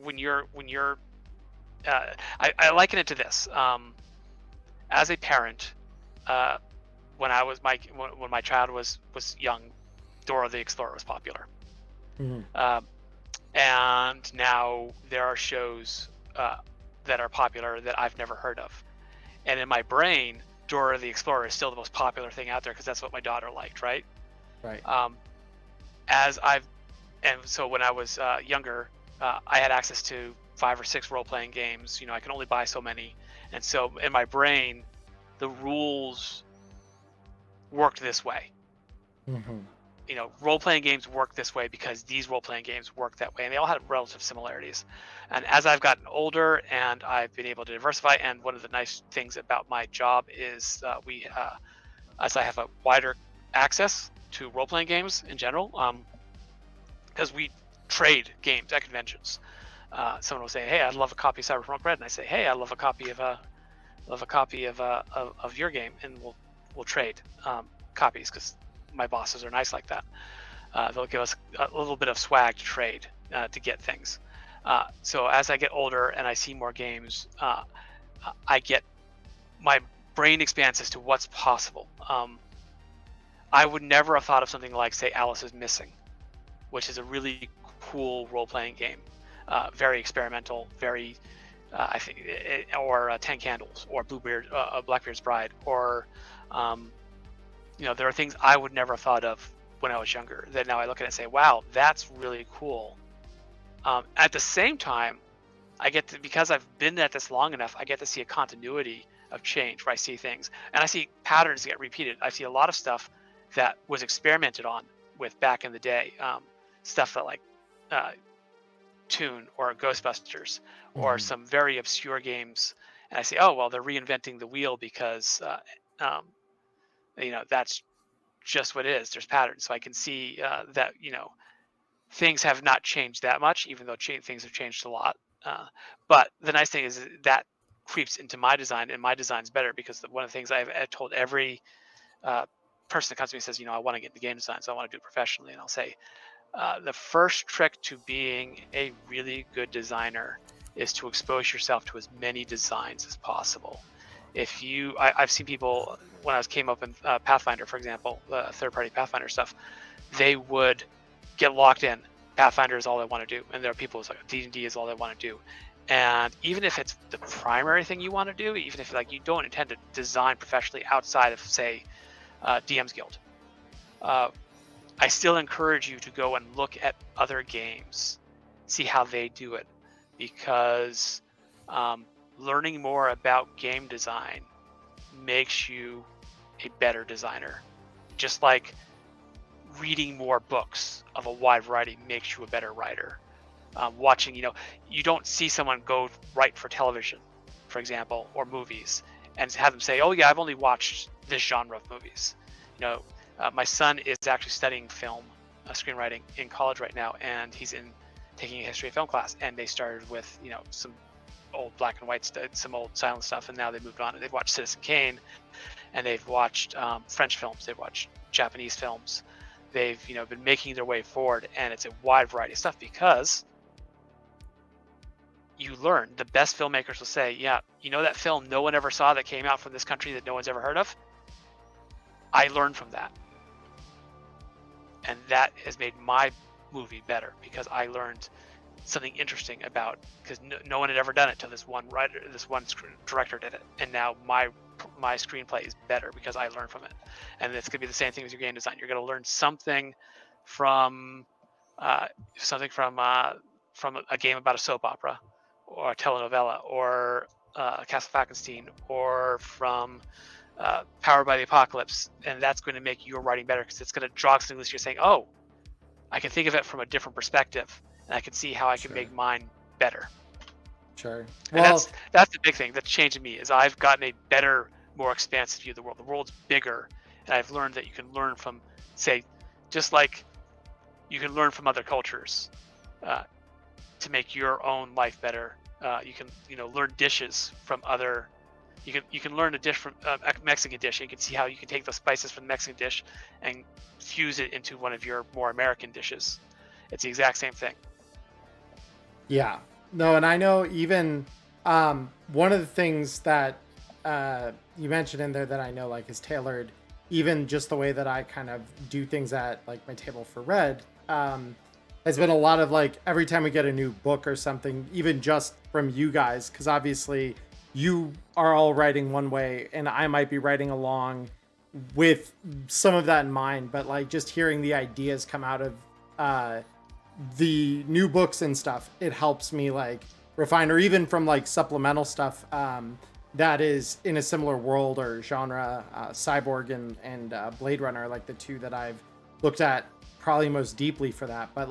when you're I liken it to this. As a parent, when my child was young, Dora the Explorer was popular. Mm-hmm. And now there are shows that are popular that I've never heard of. And in my brain, Dora the Explorer is still the most popular thing out there because that's what my daughter liked, right? Right. So when I was younger, I had access to 5 or 6 role-playing games. I can only buy so many. And so in my brain, the rules worked this way. Mm-hmm. Role-playing games work this way because these role-playing games work that way, and they all had relative similarities. And as I've gotten older and I've been able to diversify, and one of the nice things about my job is as I have a wider access to role-playing games in general, because we trade games at conventions. Someone will say, "Hey, I'd love a copy of Cyberpunk Red," and I say, "Hey, I love a copy of your game," and we'll trade copies because my bosses are nice like that. They'll give us a little bit of swag to trade to get things. So as I get older and I see more games, I get my brain expands as to what's possible. I would never have thought of something like, say, Alice is Missing, which is a really cool role-playing game, very experimental, very, I think, or 10 Candles, or Blackbeard's Bride, or, there are things I would never have thought of when I was younger that now I look at it and say, wow, that's really cool. At the same time, I get to, because I've been at this long enough, I get to see a continuity of change where I see things and I see patterns get repeated. I see a lot of stuff that was experimented on with back in the day, stuff that like Toon or Ghostbusters or some very obscure games, and I say, oh well, they're reinventing the wheel because that's just what it is. There's patterns, so I can see that things have not changed that much, even though things have changed a lot. But the nice thing is that creeps into my design, and my design's better because one of the things I've told every person that comes to me and says, I want to get into game design, so I want to do it professionally, and I'll say, the first trick to being a really good designer is to expose yourself to as many designs as possible. I've seen people when I came up in Pathfinder, for example, third-party Pathfinder stuff, they would get locked in. Pathfinder is all they want to do, and there are people who's like D&D is all they want to do. And even if it's the primary thing you want to do, even if you don't intend to design professionally outside of, say, DM's Guild, I still encourage you to go and look at other games, see how they do it, because learning more about game design makes you a better designer. Just like reading more books of a wide variety makes you a better writer. Watching, you don't see someone go write for television, for example, or movies, and have them say, oh yeah, I've only watched this genre of movies. My son is actually studying film screenwriting in college right now, and he's taking a history of film class, and they started with some old black and white stuff, some old silent stuff, and now they moved on and they've watched Citizen Kane, and they've watched French films, they've watched Japanese films, they've been making their way forward, and it's a wide variety of stuff because you learn. The best filmmakers will say, yeah, that film no one ever saw that came out from this country that no one's ever heard of? I learned from that. And that has made my movie better because I learned something interesting about, because no one had ever done it till this one director did it, and now my screenplay is better because I learned from it. And it's gonna be the same thing with your game design. You're gonna learn something from a game about a soap opera or a telenovela or Castle Falkenstein or from Powered by the Apocalypse, and that's going to make your writing better because it's going to draw something that you're saying, oh, I can think of it from a different perspective, and I can see how I can make mine better. Sure. And that's the big thing that's changed in me, is I've gotten a better, more expansive view of the world. The world's bigger, and I've learned that you can learn from, say, just like you can learn from other cultures to make your own life better. You can learn dishes from other. You can learn a dish from a Mexican dish. And you can see how you can take the spices from the Mexican dish and fuse it into one of your more American dishes. It's the exact same thing. Yeah. No, and I know even one of the things that you mentioned in there that I know is tailored, even just the way that I kind of do things at my table for Red, has been a lot of every time we get a new book or something, even just from you guys, because obviously you are all writing one way and I might be writing along with some of that in mind, but just hearing the ideas come out of the new books and stuff, it helps me refine, or even from supplemental stuff that is in a similar world or genre, Cyborg and Blade Runner, the two that I've looked at probably most deeply for that. But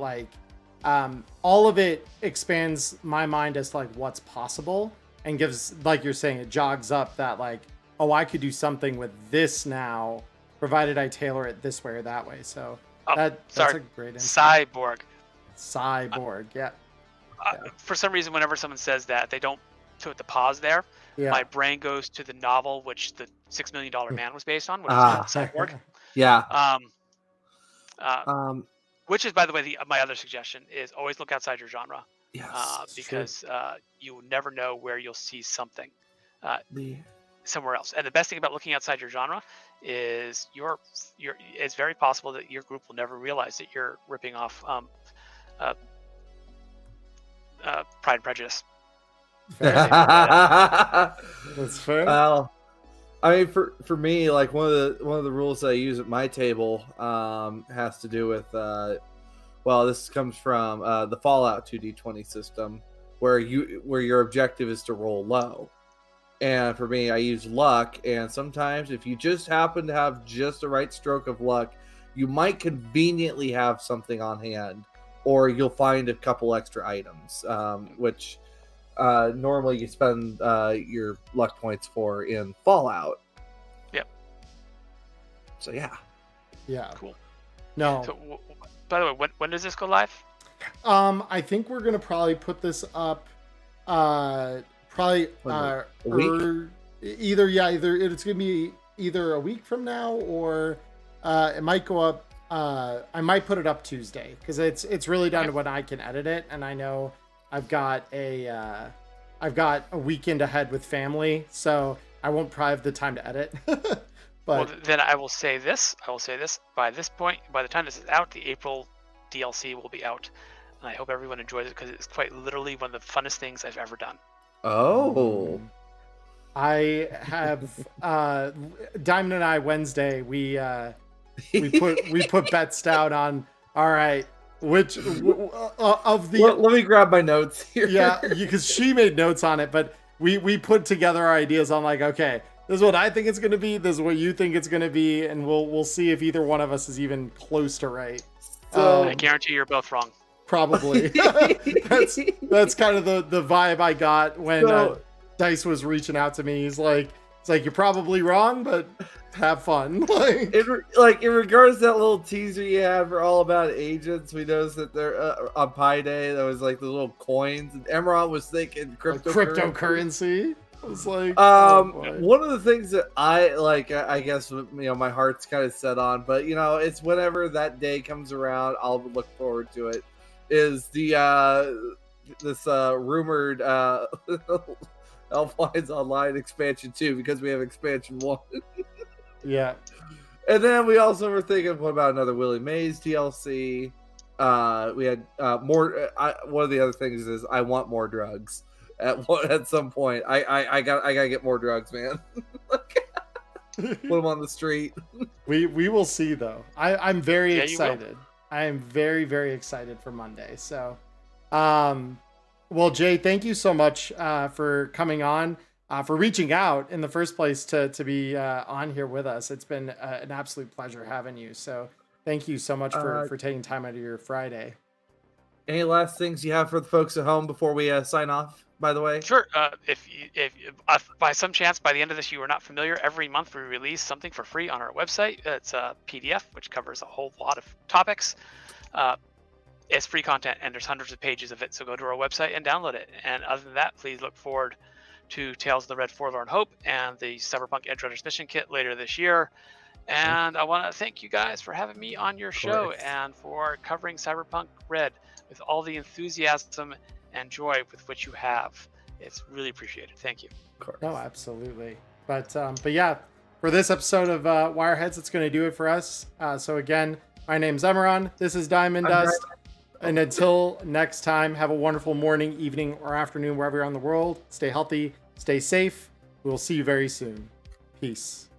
all of it expands my mind as what's possible, and gives, you're saying, it jogs up that oh, I could do something with this now, provided I tailor it this way or that way. So that's a great insight. Cyborg, yeah. For some reason, whenever someone says that, they don't put the pause there. Yeah. My brain goes to the novel which the $6 Million Man was based on, which is called Cyborg. Yeah. Which is, by the way, my other suggestion is always look outside your genre, Yes. because you never know where you'll see something The somewhere else. And the best thing about looking outside your genre is it's very possible that your group will never realize that you're ripping off uh, Pride and Prejudice. That's fair. Well, I mean, for me, like one of the rules that I use at my table has to do with well, this comes from the Fallout 2d20 system, where your objective is to roll low. And for me, I use luck, and sometimes if you just happen to have just the right stroke of luck, you might conveniently have something on hand, or you'll find a couple extra items, which normally you spend your luck points for in Fallout. Yep. So yeah. Cool. No. So, by the way, when does this go live? I think we're gonna probably put this up probably a week? either it's gonna be either a week from now, or it might go up I might put it up Tuesday, because it's really down to when I can edit it, and I know I've got a weekend ahead with family, so I won't probably have the time to edit. But Well, then I will say this. By this point, by the time this is out, the April DLC will be out. And I hope everyone enjoys it, because it's quite literally one of the funnest things I've ever done. Oh. I have Diamond and I Wednesday we put bets down on, all right, which of the Let me grab my notes here. yeah, because she made notes on it, but we put together our ideas on, like, okay, this is what I think it's going to be, this is what you think it's going to be, and we'll see if either one of us is even close to right. So- I guarantee you're both wrong. Probably. that's kind of the vibe I got when Dice was reaching out to me. He's like, you're probably wrong, but have fun. In regards to that little teaser you had for All About Agents, we noticed that they're on Pi Day, there was like the little coins, and Emmerron was thinking cryptocurrency. I was like, one of the things that I like, I guess, my heart's kind of set on, but it's whenever that day comes around, I'll look forward to it. Is this rumored Elflines Online expansion 2, because we have expansion 1. Yeah. And then we also were thinking, what about another Willie Mays DLC? We had more. One of the other things is I want more drugs. At some point, I gotta get more drugs, man. Put them on the street. We will see, though. I'm very excited. You will. I am very, very excited for Monday. So, well, Jay, thank you so much for coming on, for reaching out in the first place to be on here with us. It's been an absolute pleasure having you. So thank you so much for taking time out of your Friday. Any last things you have for the folks at home before we sign off, by the way? Sure. If by some chance, by the end of this, you are not familiar, every month we release something for free on our website. It's a PDF, which covers a whole lot of topics. It's free content, and there's hundreds of pages of it. So go to our website and download it. And other than that, please look forward to Tales of the Red Forlorn Hope and the Cyberpunk Edge Runners Mission Kit later this year. And I want to thank you guys for having me on your show and for covering Cyberpunk Red with all the enthusiasm and joy with which you have. It's really appreciated. Thank you. No, absolutely. But yeah, for this episode of Wireheads, it's going to do it for us. So again, my name's Emmerron. This is Diamond Dust. And until next time, have a wonderful morning, evening, or afternoon, wherever you're in the world. Stay healthy, stay safe. We'll see you very soon. Peace.